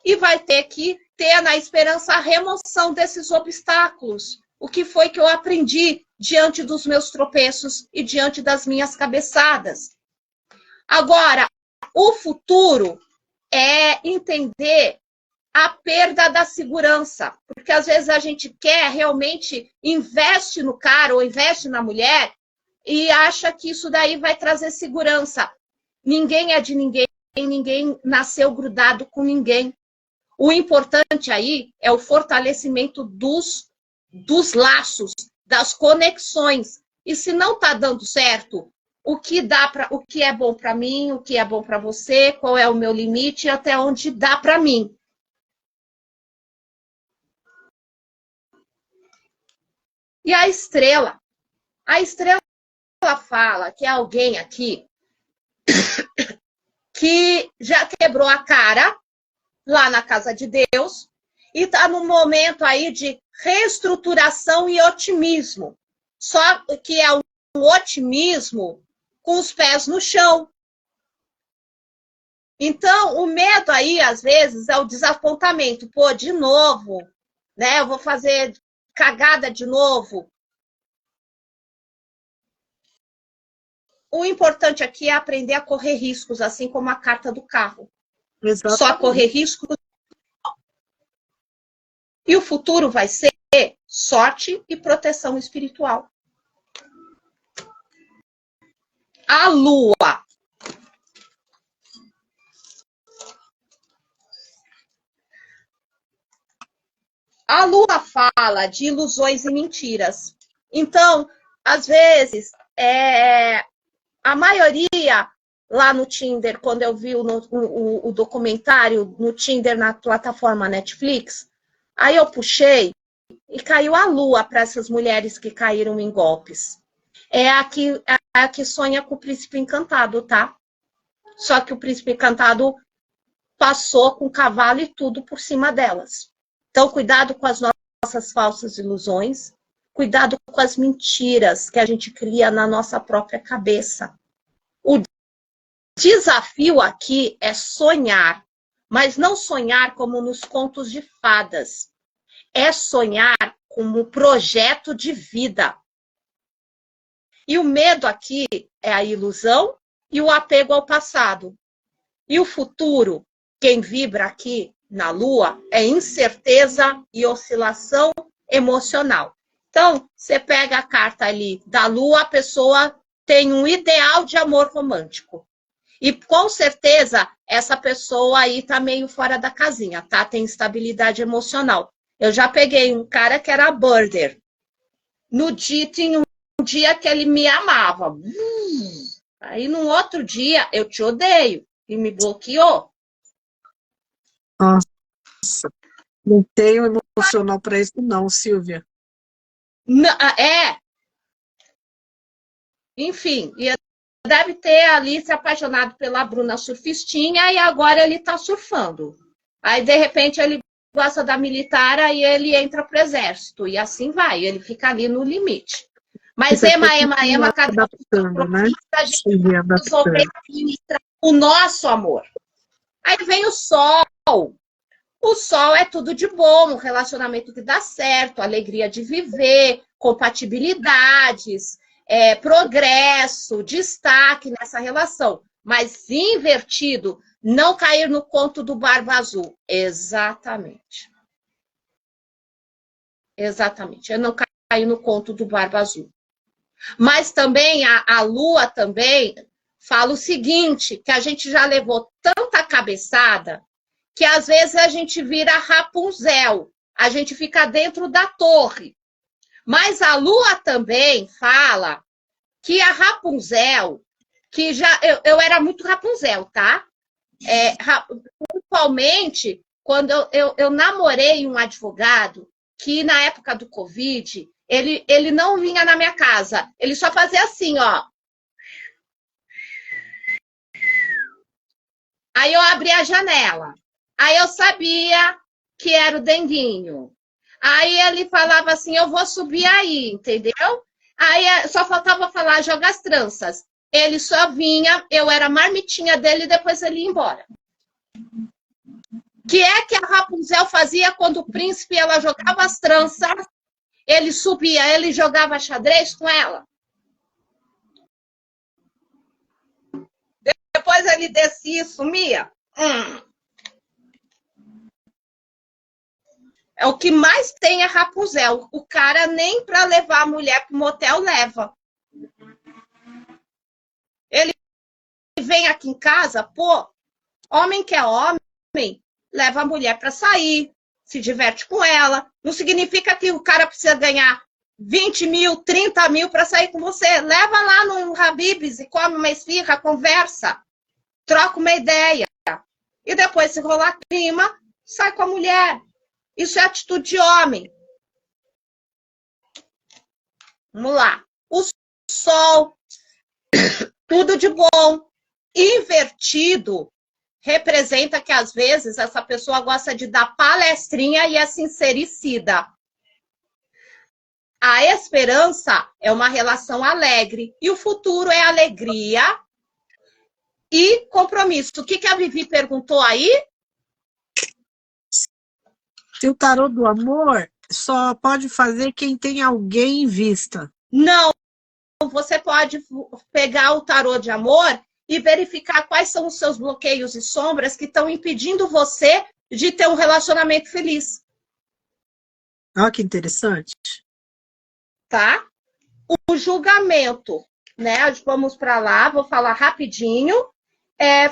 E vai ter que ter na esperança a remoção desses obstáculos. O que foi que eu aprendi diante dos meus tropeços e diante das minhas cabeçadas. Agora, o futuro é entender a perda da segurança. Porque às vezes a gente quer realmente investe no cara ou investe na mulher e acha que isso daí vai trazer segurança. Ninguém é de ninguém, ninguém nasceu grudado com ninguém. O importante aí é o fortalecimento dos laços, das conexões. E se não está dando certo, o que é bom para mim, o que é bom para você, qual é o meu limite e até onde dá para mim. E a estrela fala que é alguém aqui que já quebrou a cara lá na casa de Deus e está num momento aí de reestruturação e otimismo. Só que é um otimismo com os pés no chão. Então, o medo aí, às vezes, é o desapontamento. Pô, de novo, né? Eu vou fazer cagada de novo. O importante aqui é aprender a correr riscos, assim como a carta do carro. Exatamente. Só correr riscos. E o futuro vai ser sorte e proteção espiritual. A lua. A lua fala de ilusões e mentiras. Então, às vezes, a maioria lá no Tinder, quando eu vi o documentário no Tinder na plataforma Netflix, aí eu puxei e caiu a lua para essas mulheres que caíram em golpes. É a que sonha com o príncipe encantado, tá? Só que o príncipe encantado passou com cavalo e tudo por cima delas. Então, cuidado com as nossas falsas ilusões, cuidado com as mentiras que a gente cria na nossa própria cabeça. O desafio aqui é sonhar, mas não sonhar como nos contos de fadas. É sonhar como um projeto de vida. E o medo aqui é a ilusão e o apego ao passado. E o futuro, quem vibra aqui na Lua, é incerteza e oscilação emocional. Então, você pega a carta ali da Lua, a pessoa tem um ideal de amor romântico. E com certeza, essa pessoa aí tá meio fora da casinha, tá? Tem instabilidade emocional. Eu já peguei um cara que era birder. Tinha um dia que ele me amava. Aí, num outro dia, eu te odeio. E me bloqueou. Nossa, não tenho emocional para isso não, Silvia. Enfim, deve ter ali se apaixonado pela Bruna surfistinha e agora ele tá surfando. Aí, de repente, ele gosta da militar e ele entra pro exército. E assim vai, ele fica ali no limite. Mas ema, cada adaptando, né? A gente resolver administrar o nosso amor. Aí vem o sol. O sol é tudo de bom, um relacionamento que dá certo, alegria de viver, compatibilidades, progresso, destaque nessa relação. Mas invertido, Não cair no conto do Barba Azul. Exatamente. Exatamente. Eu não caí no conto do Barba Azul. Mas também a Lua também fala o seguinte, que a gente já levou tanta cabeçada que às vezes a gente vira Rapunzel, a gente fica dentro da torre. Mas a Lua também fala que a Rapunzel, que já eu era muito Rapunzel, tá? Principalmente quando eu namorei um advogado que na época do Covid, ele não vinha na minha casa, ele só fazia assim, ó. Aí eu abria a janela. Aí eu sabia que era o Denguinho. Aí ele falava assim, eu vou subir aí, entendeu? Aí só faltava falar, joga as tranças. Ele só vinha, eu era a marmitinha dele e depois ele ia embora. Que é que a Rapunzel fazia quando o príncipe, ela jogava as tranças, ele subia, ele jogava xadrez com ela. Depois ele descia e sumia. É o que mais tem é Rapunzel. O cara nem para levar a mulher para o motel leva. Ele vem aqui em casa, pô, homem que é homem, leva a mulher para sair, se diverte com ela. Não significa que o cara precisa ganhar 20 mil, 30 mil para sair com você. Leva lá no Habib's e come uma esfirra, conversa, troca uma ideia. E depois, se rolar clima, sai com a mulher. Isso é atitude de homem. Vamos lá. O sol, tudo de bom. Invertido representa que, às vezes, essa pessoa gosta de dar palestrinha e é sincericida. A esperança é uma relação alegre. E o futuro é alegria e compromisso. O que a Vivi perguntou aí? Se o tarô do amor só pode fazer quem tem alguém em vista. Não. Você pode pegar o tarô de amor e verificar quais são os seus bloqueios e sombras que estão impedindo você de ter um relacionamento feliz. Olha que interessante. Tá? O julgamento, né? Vamos para lá, vou falar rapidinho.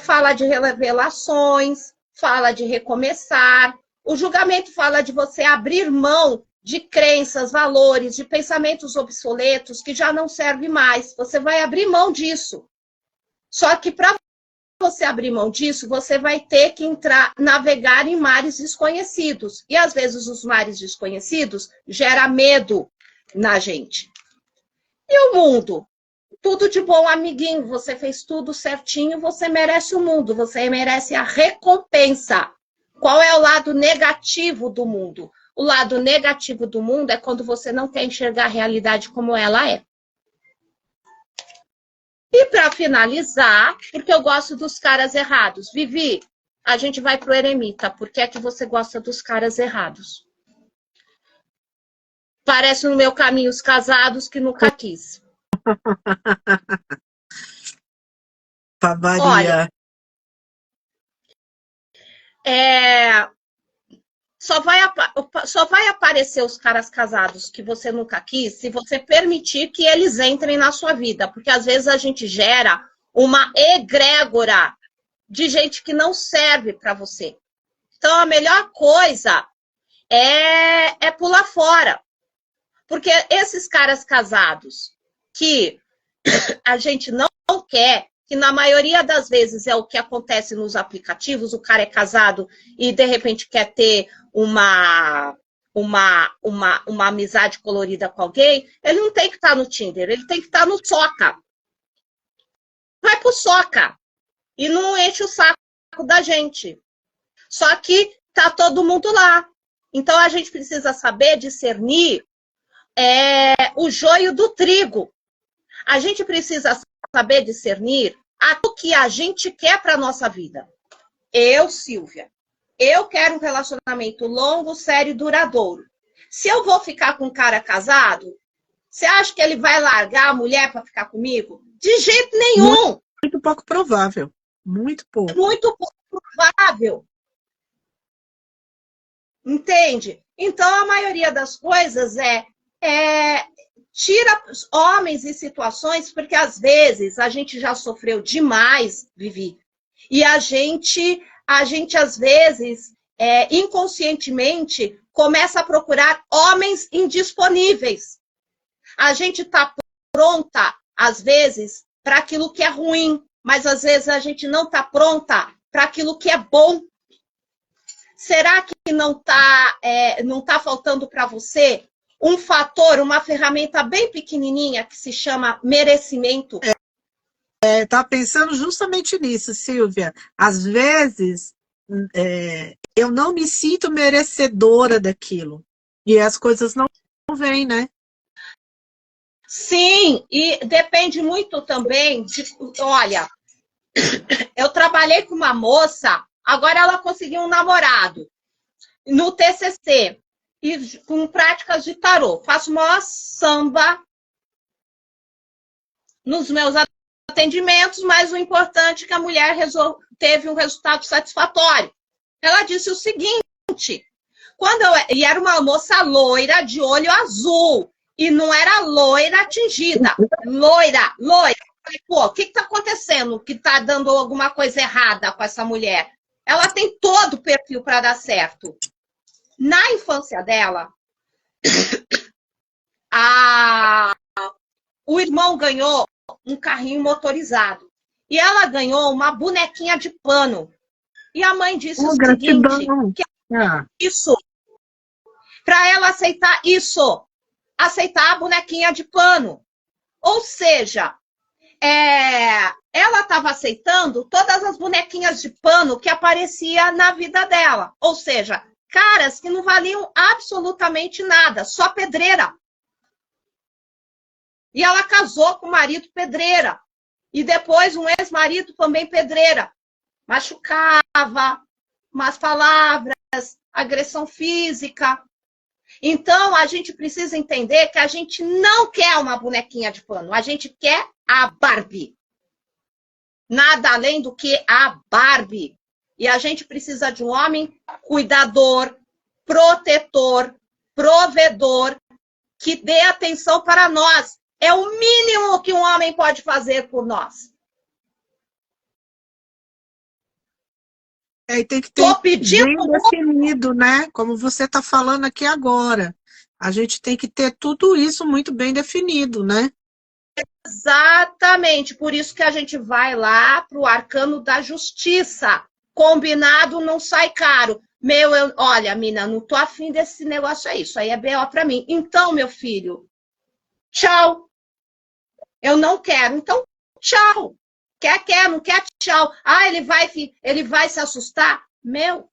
Fala de revelações, fala de recomeçar. O julgamento fala de você abrir mão de crenças, valores, de pensamentos obsoletos que já não servem mais. Você vai abrir mão disso. Só que para você abrir mão disso, você vai ter que navegar em mares desconhecidos. E às vezes os mares desconhecidos geram medo na gente. E o mundo? Tudo de bom, amiguinho. Você fez tudo certinho, você merece o mundo, você merece a recompensa. Qual é o lado negativo do mundo? O lado negativo do mundo é quando você não quer enxergar a realidade como ela é. E para finalizar, porque eu gosto dos caras errados. Vivi, a gente vai pro eremita. Por que é que você gosta dos caras errados? Parece no meu caminho os casados que nunca quis. Olha, só vai aparecer os caras casados que você nunca quis se você permitir que eles entrem na sua vida. Porque às vezes a gente gera uma egrégora de gente que não serve para você. Então a melhor coisa é pular fora. Porque esses caras casados que a gente não quer, que na maioria das vezes é o que acontece nos aplicativos, o cara é casado e de repente quer ter uma amizade colorida com alguém, ele não tem que estar no Tinder, ele tem que estar no Soca. Vai pro Soca e não enche o saco da gente. Só que tá todo mundo lá. Então a gente precisa saber discernir o joio do trigo. A gente precisa saber discernir o que a gente quer para a nossa vida. Eu, Silvia, eu quero um relacionamento longo, sério e duradouro. Se eu vou ficar com um cara casado, você acha que ele vai largar a mulher para ficar comigo? De jeito nenhum. Muito pouco provável. Muito pouco. Muito pouco improvável. Entende? Então, a maioria das coisas tira homens em situações, porque às vezes a gente já sofreu demais, Vivi, e a gente às vezes, inconscientemente, começa a procurar homens indisponíveis. A gente está pronta, às vezes, para aquilo que é ruim, mas às vezes a gente não está pronta para aquilo que é bom. Será que não tá faltando para você um fator, uma ferramenta bem pequenininha que se chama merecimento? Tá pensando justamente nisso, Silvia. Às vezes, eu não me sinto merecedora daquilo. E as coisas não vêm, né? Sim, e depende muito também de... Olha, eu trabalhei com uma moça, agora ela conseguiu um namorado no TCC, e com práticas de tarô. Faço o maior samba nos meus atendimentos, mas o importante é que a mulher teve um resultado satisfatório. Ela disse o seguinte, e era uma moça loira de olho azul, e não era loira atingida, loira. Falei, pô, o que está acontecendo que está dando alguma coisa errada com essa mulher? Ela tem todo o perfil para dar certo. Na infância dela, o irmão ganhou um carrinho motorizado. E ela ganhou uma bonequinha de pano. E a mãe disse o seguinte, que isso, para ela aceitar isso, aceitar a bonequinha de pano. Ou seja, ela estava aceitando todas as bonequinhas de pano que aparecia na vida dela. Ou seja, caras que não valiam absolutamente nada, só pedreira. E ela casou com o marido pedreira. E depois um ex-marido também pedreira. Machucava, más palavras, agressão física. Então, a gente precisa entender que a gente não quer uma bonequinha de pano. A gente quer a Barbie. Nada além do que a Barbie. E a gente precisa de um homem cuidador, protetor, provedor, que dê atenção para nós. É o mínimo que um homem pode fazer por nós. E tem que ter bem definido, né? Como você está falando aqui agora. A gente tem que ter tudo isso muito bem definido, né? Exatamente. Por isso que a gente vai lá para o arcano da justiça. Combinado não sai caro. Olha, mina, não tô afim desse negócio aí. Isso aí é BO para mim. Então, meu filho, tchau. Eu não quero. Então, tchau. Quer, não quer, tchau. Ah, ele vai se assustar? Meu.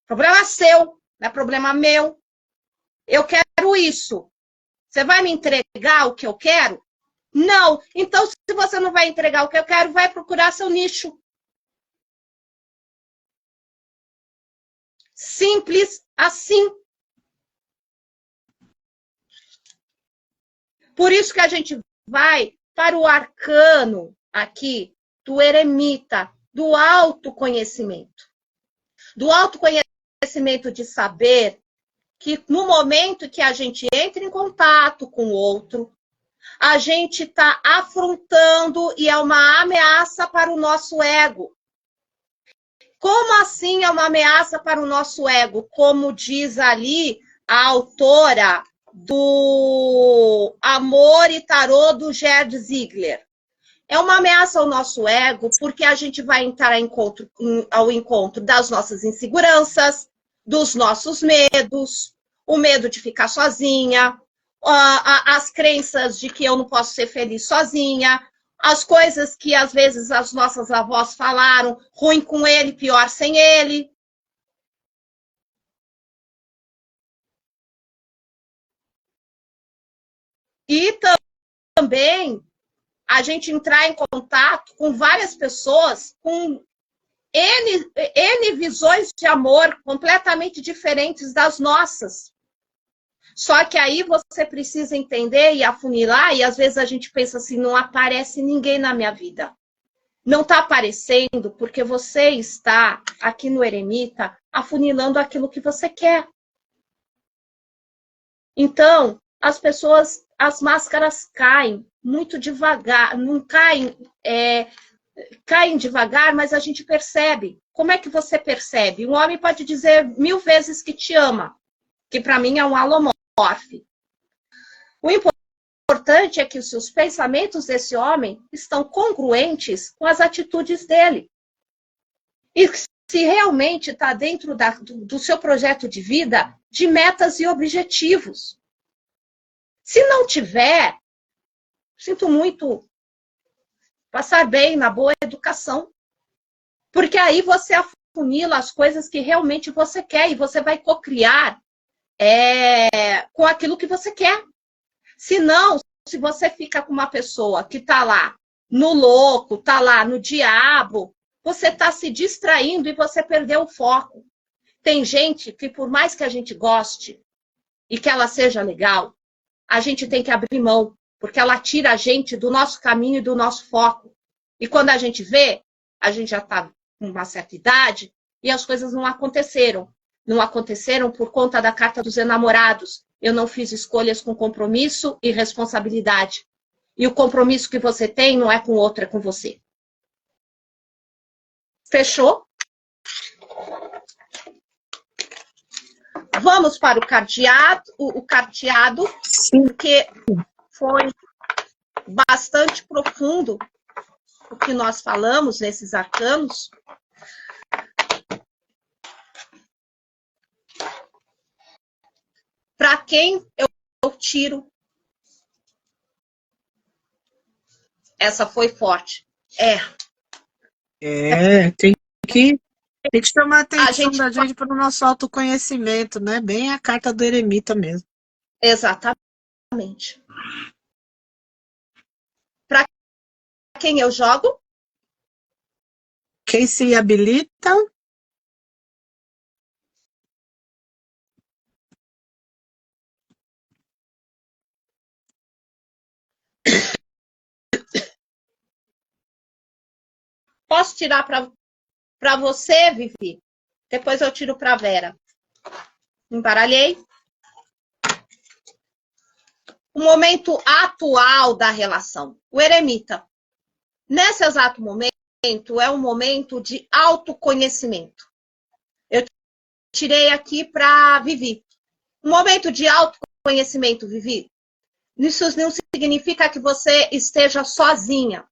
Problema seu, não é problema meu. Eu quero isso. Você vai me entregar o que eu quero? Não. Então, se você não vai entregar o que eu quero, vai procurar seu nicho. Simples assim. Por isso que a gente vai para o arcano aqui do eremita, do autoconhecimento. Do autoconhecimento de saber que no momento que a gente entra em contato com o outro, a gente está afrontando e é uma ameaça para o nosso ego. Como assim é uma ameaça para o nosso ego? Como diz ali a autora do Amor e Tarô do Gerd Ziegler. É uma ameaça ao nosso ego porque a gente vai entrar ao encontro das nossas inseguranças, dos nossos medos, o medo de ficar sozinha, as crenças de que eu não posso ser feliz sozinha, as coisas que às vezes as nossas avós falaram, ruim com ele, pior sem ele. E também a gente entrar em contato com várias pessoas com N visões de amor completamente diferentes das nossas. Só que aí você precisa entender e afunilar, e às vezes a gente pensa assim, não aparece ninguém na minha vida. Não está aparecendo porque você está aqui no Eremita afunilando aquilo que você quer. Então, as pessoas, as máscaras caem muito devagar, não caem, caem devagar, mas a gente percebe. Como é que você percebe? Um homem pode dizer 1000 vezes que te ama, que para mim é um alomorfe. O importante é que os seus pensamentos desse homem estão congruentes com as atitudes dele. E se realmente está dentro do seu projeto de vida, de metas e objetivos. Se não tiver, sinto muito, passar bem na boa educação. Porque aí você afunila as coisas que realmente você quer e você vai cocriar com aquilo que você quer. Se não, se você fica com uma pessoa que está lá no louco, está lá no diabo, você está se distraindo e você perdeu o foco. Tem gente que, por mais que a gente goste e que ela seja legal, a gente tem que abrir mão, porque ela tira a gente do nosso caminho e do nosso foco. E quando a gente vê, a gente já está com uma certa idade e as coisas não aconteceram. Não aconteceram por conta da carta dos enamorados. Eu não fiz escolhas com compromisso e responsabilidade. E o compromisso que você tem não é com outro, é com você. Fechou? Vamos para o carteado, porque foi bastante profundo o que nós falamos nesses arcanos. Para quem eu tiro? Essa foi forte. Tem que chamar a atenção da gente para o nosso autoconhecimento, né? Bem a carta do eremita mesmo. Exatamente. Para quem eu jogo? Quem se habilita? Posso tirar para você, Vivi? Depois eu tiro para a Vera. Embaralhei. O momento atual da relação. O eremita. Nesse exato momento, é um momento de autoconhecimento. Eu tirei aqui para Vivi. Um momento de autoconhecimento, Vivi. Isso não significa que você esteja sozinha.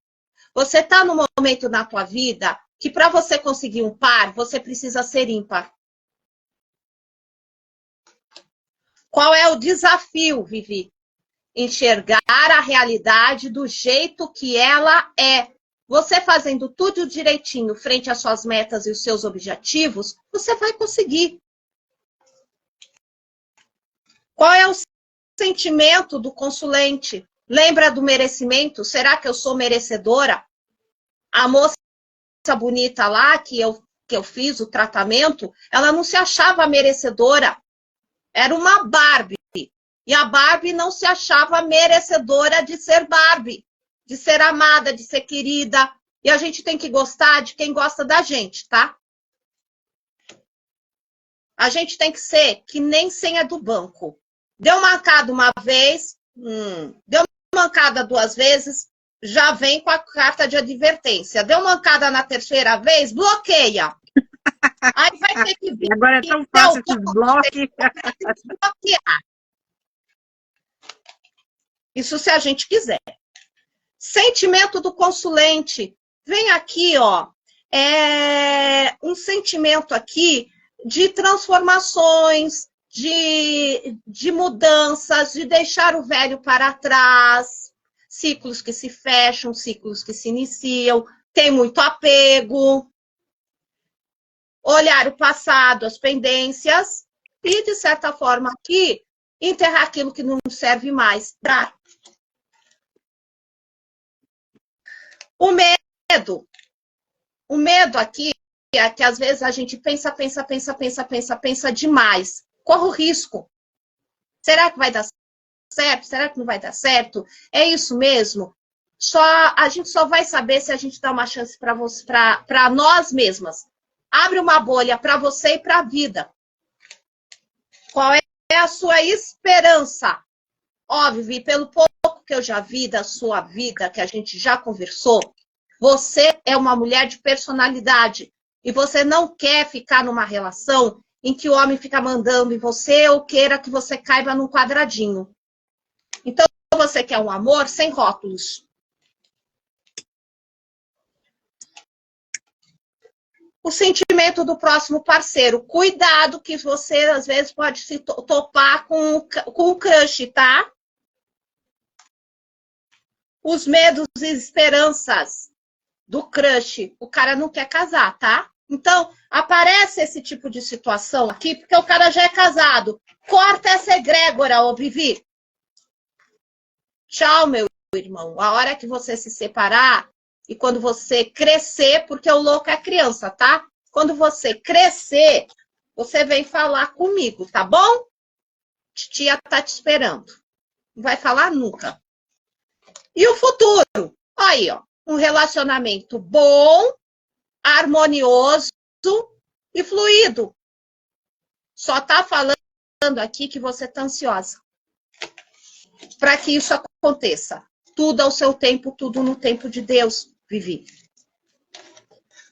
Você está num momento na tua vida que para você conseguir um par, você precisa ser ímpar. Qual é o desafio, Vivi? Enxergar a realidade do jeito que ela é. Você fazendo tudo direitinho frente às suas metas e os seus objetivos, você vai conseguir. Qual é o sentimento do consulente? Lembra do merecimento? Será que eu sou merecedora? A moça bonita lá, que eu fiz o tratamento, ela não se achava merecedora. Era uma Barbie. E a Barbie não se achava merecedora de ser Barbie, de ser amada, de ser querida. E a gente tem que gostar de quem gosta da gente, tá? A gente tem que ser que nem senha do banco. Deu mancada uma vez, deu mancada 2 vezes, já vem com a carta de advertência. Deu mancada na 3ª vez, bloqueia. Aí vai ter que vir. Agora é tão fácil esse bloquear. Isso se a gente quiser. Sentimento do consulente. Vem aqui, ó. Um sentimento aqui de transformações, de mudanças, de deixar o velho para trás. Ciclos que se fecham, ciclos que se iniciam. Tem muito apego. Olhar o passado, as pendências. E, de certa forma, aqui, enterrar aquilo que não serve mais. O medo. O medo aqui é que às vezes a gente pensa demais. Corre o risco. Será que vai dar certo? Será que não vai dar certo? É isso mesmo? a gente só vai saber se a gente dá uma chance para nós mesmas. Abre uma bolha para você e para a vida. Qual é a sua esperança? Ó, Vivi, pelo pouco que eu já vi da sua vida, que a gente já conversou, você é uma mulher de personalidade e você não quer ficar numa relação em que o homem fica mandando em você ou queira que você caiba num quadradinho. Então, você quer um amor sem rótulos. O sentimento do próximo parceiro. Cuidado que você, às vezes, pode se topar com o crush, tá? Os medos e esperanças do crush. O cara não quer casar, tá? Então, aparece esse tipo de situação aqui, porque o cara já é casado. Corta essa egrégora, ô Vivi. Tchau, meu irmão. A hora que você se separar e quando você crescer, porque o louco é criança, tá? Quando você crescer, você vem falar comigo, tá bom? Titia tá te esperando. Não vai falar nunca. E o futuro? Aí, ó. Um relacionamento bom, harmonioso e fluido. Só tá falando aqui que você tá ansiosa. Para que isso aconteça. Tudo ao seu tempo, tudo no tempo de Deus, Vivi.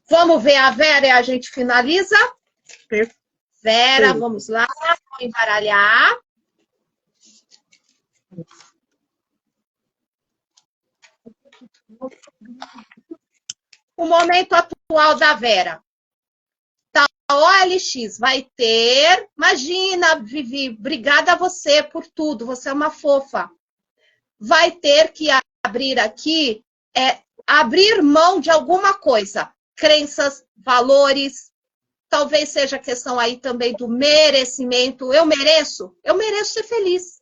Vamos ver a Vera e a gente finaliza? Vera, vamos lá. Vamos embaralhar. O momento atual da Vera. Tá, OLX vai ter... Imagina, Vivi, obrigada a você por tudo. Você é uma fofa. Vai ter que abrir aqui, abrir mão de alguma coisa. Crenças, valores, talvez seja a questão aí também do merecimento. Eu mereço ser feliz.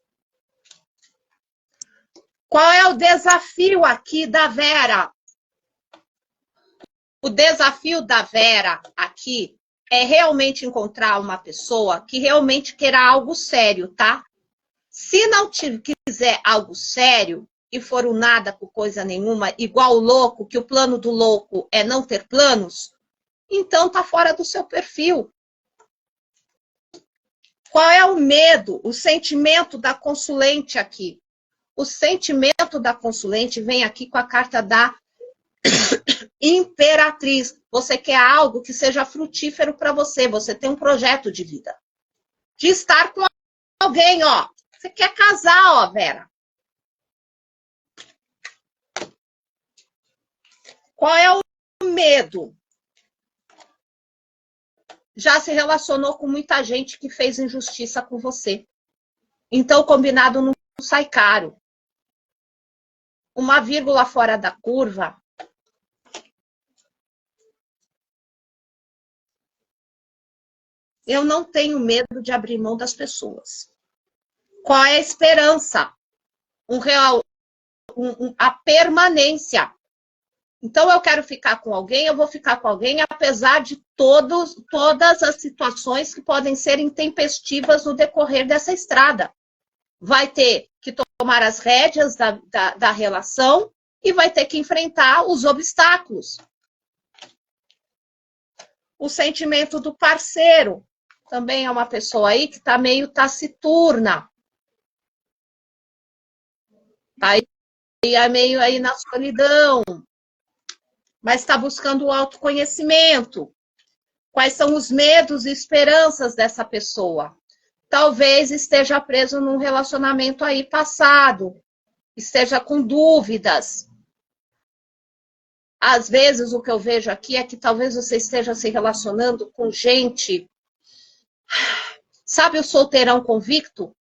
Qual é o desafio aqui da Vera? O desafio da Vera aqui é realmente encontrar uma pessoa que realmente queira algo sério, tá? Se não quiser algo sério e for o nada por coisa nenhuma, igual o louco, que o plano do louco é não ter planos, então tá fora do seu perfil. Qual é o medo, o sentimento da consulente aqui? O sentimento da consulente vem aqui com a carta da Imperatriz. Você quer algo que seja frutífero para você. Você tem um projeto de vida. De estar com alguém, ó. Você quer casar, ó, Vera. Qual é o medo? Já se relacionou com muita gente que fez injustiça com você. Então, o combinado não sai caro. Uma vírgula fora da curva. Eu não tenho medo de abrir mão das pessoas. Qual é a esperança? A permanência. Então, eu quero ficar com alguém, eu vou ficar com alguém, apesar de todas as situações que podem ser intempestivas no decorrer dessa estrada. Vai ter que tomar as rédeas da relação e vai ter que enfrentar os obstáculos. O sentimento do parceiro. Também é uma pessoa aí que está meio taciturna. Tá aí meio aí na solidão. Mas está buscando o autoconhecimento. Quais são os medos e esperanças dessa pessoa? Talvez esteja preso num relacionamento aí passado. Esteja com dúvidas. Às vezes, o que eu vejo aqui é que talvez você esteja se relacionando com gente... Sabe o solteirão convicto?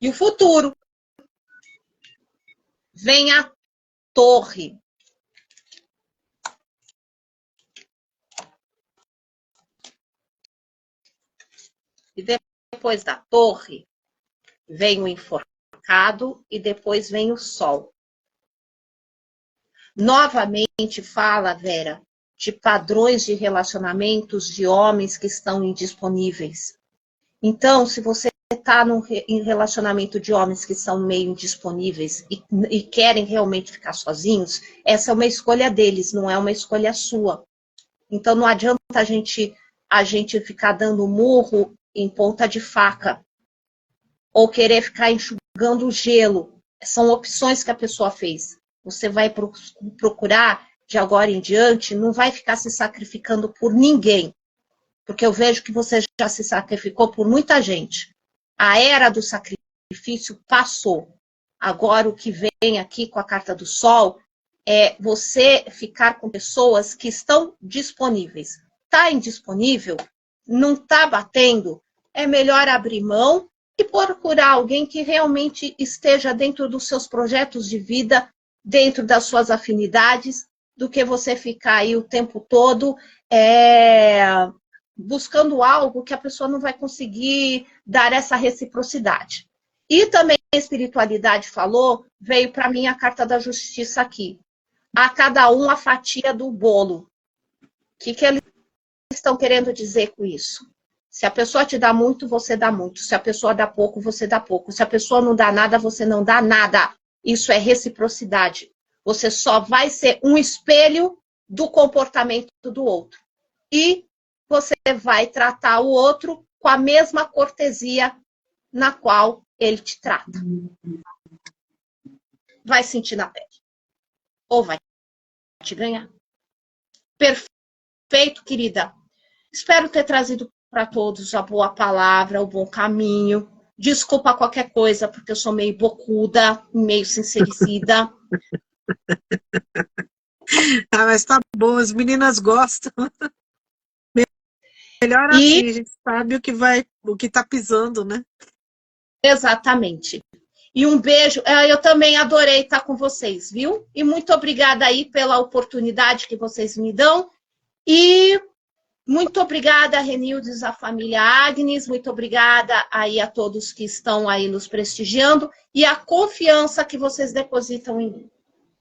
E o futuro. Vem a torre. E depois da torre, vem o enforcado e depois vem o sol. Novamente fala, Vera, de padrões de relacionamentos de homens que estão indisponíveis. Então, se você está em relacionamento de homens que são meio indisponíveis e querem realmente ficar sozinhos, essa é uma escolha deles, não é uma escolha sua. Então não adianta a gente ficar dando murro em ponta de faca ou querer ficar enxugando o gelo. São opções que a pessoa fez. Você vai procurar, de agora em diante, não vai ficar se sacrificando por ninguém. Porque eu vejo que você já se sacrificou por muita gente. A era do sacrifício passou. Agora o que vem aqui com a carta do Sol é você ficar com pessoas que estão disponíveis. Está indisponível? Não está batendo? É melhor abrir mão e procurar alguém que realmente esteja dentro dos seus projetos de vida, dentro das suas afinidades, do que você ficar aí o tempo todo buscando algo que a pessoa não vai conseguir dar essa reciprocidade. E também a espiritualidade falou, veio para mim a carta da justiça aqui. A cada um a fatia do bolo. O que eles estão querendo dizer com isso? Se a pessoa te dá muito, você dá muito. Se a pessoa dá pouco, você dá pouco. Se a pessoa não dá nada, você não dá nada. Isso é reciprocidade. Você só vai ser um espelho do comportamento do outro. E você vai tratar o outro com a mesma cortesia na qual ele te trata. Vai sentir na pele. Ou vai te ganhar. Perfeito, querida. Espero ter trazido para todos a boa palavra, o bom caminho. Desculpa qualquer coisa, porque eu sou meio bocuda, meio sincericida. Mas tá bom, as meninas gostam. Melhor assim, a gente sabe o que tá pisando, né? Exatamente. E um beijo. Eu também adorei estar com vocês, viu? E muito obrigada aí pela oportunidade que vocês me dão. E muito obrigada, Renildes, a família Agnes. Muito obrigada aí a todos que estão aí nos prestigiando e a confiança que vocês depositam em mim.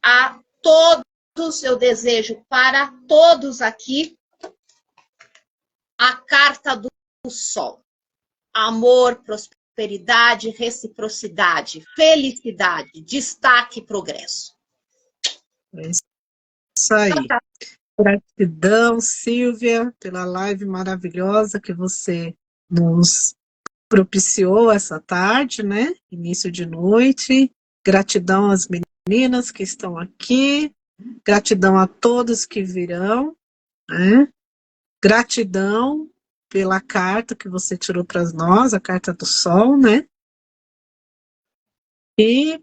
A todos eu desejo para todos aqui a carta do Sol. Amor, prosperidade, reciprocidade, felicidade, destaque e progresso. É isso aí. Gratidão, Silvia, pela live maravilhosa que você nos propiciou essa tarde, né? Início de noite. Gratidão às meninas que estão aqui. Gratidão a todos que virão, né? Gratidão pela carta que você tirou para nós, a carta do Sol, né? E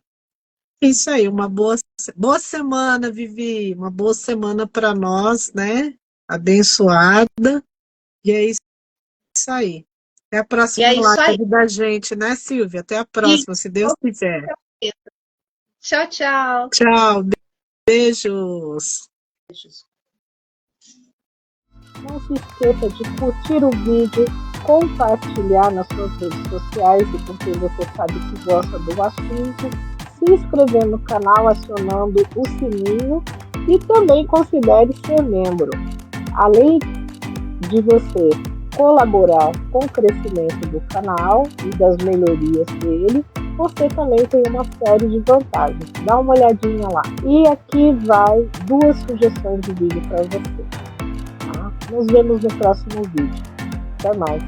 isso aí, uma boa semana, Vivi, uma boa semana para nós, né? Abençoada. E é isso aí. Até a próxima live da gente, né, Silvia? Até a próxima, se Deus quiser. Tchau, tchau. Tchau, beijos. Não se esqueça de curtir o vídeo, compartilhar nas suas redes sociais e com quem você sabe que gosta do assunto, se inscrever no canal acionando o sininho e também considere ser membro. Além de você colaborar com o crescimento do canal e das melhorias dele, você também tem uma série de vantagens. Dá uma olhadinha lá. E aqui vai 2 sugestões de vídeo para você. Nos vemos no próximo vídeo. Até mais.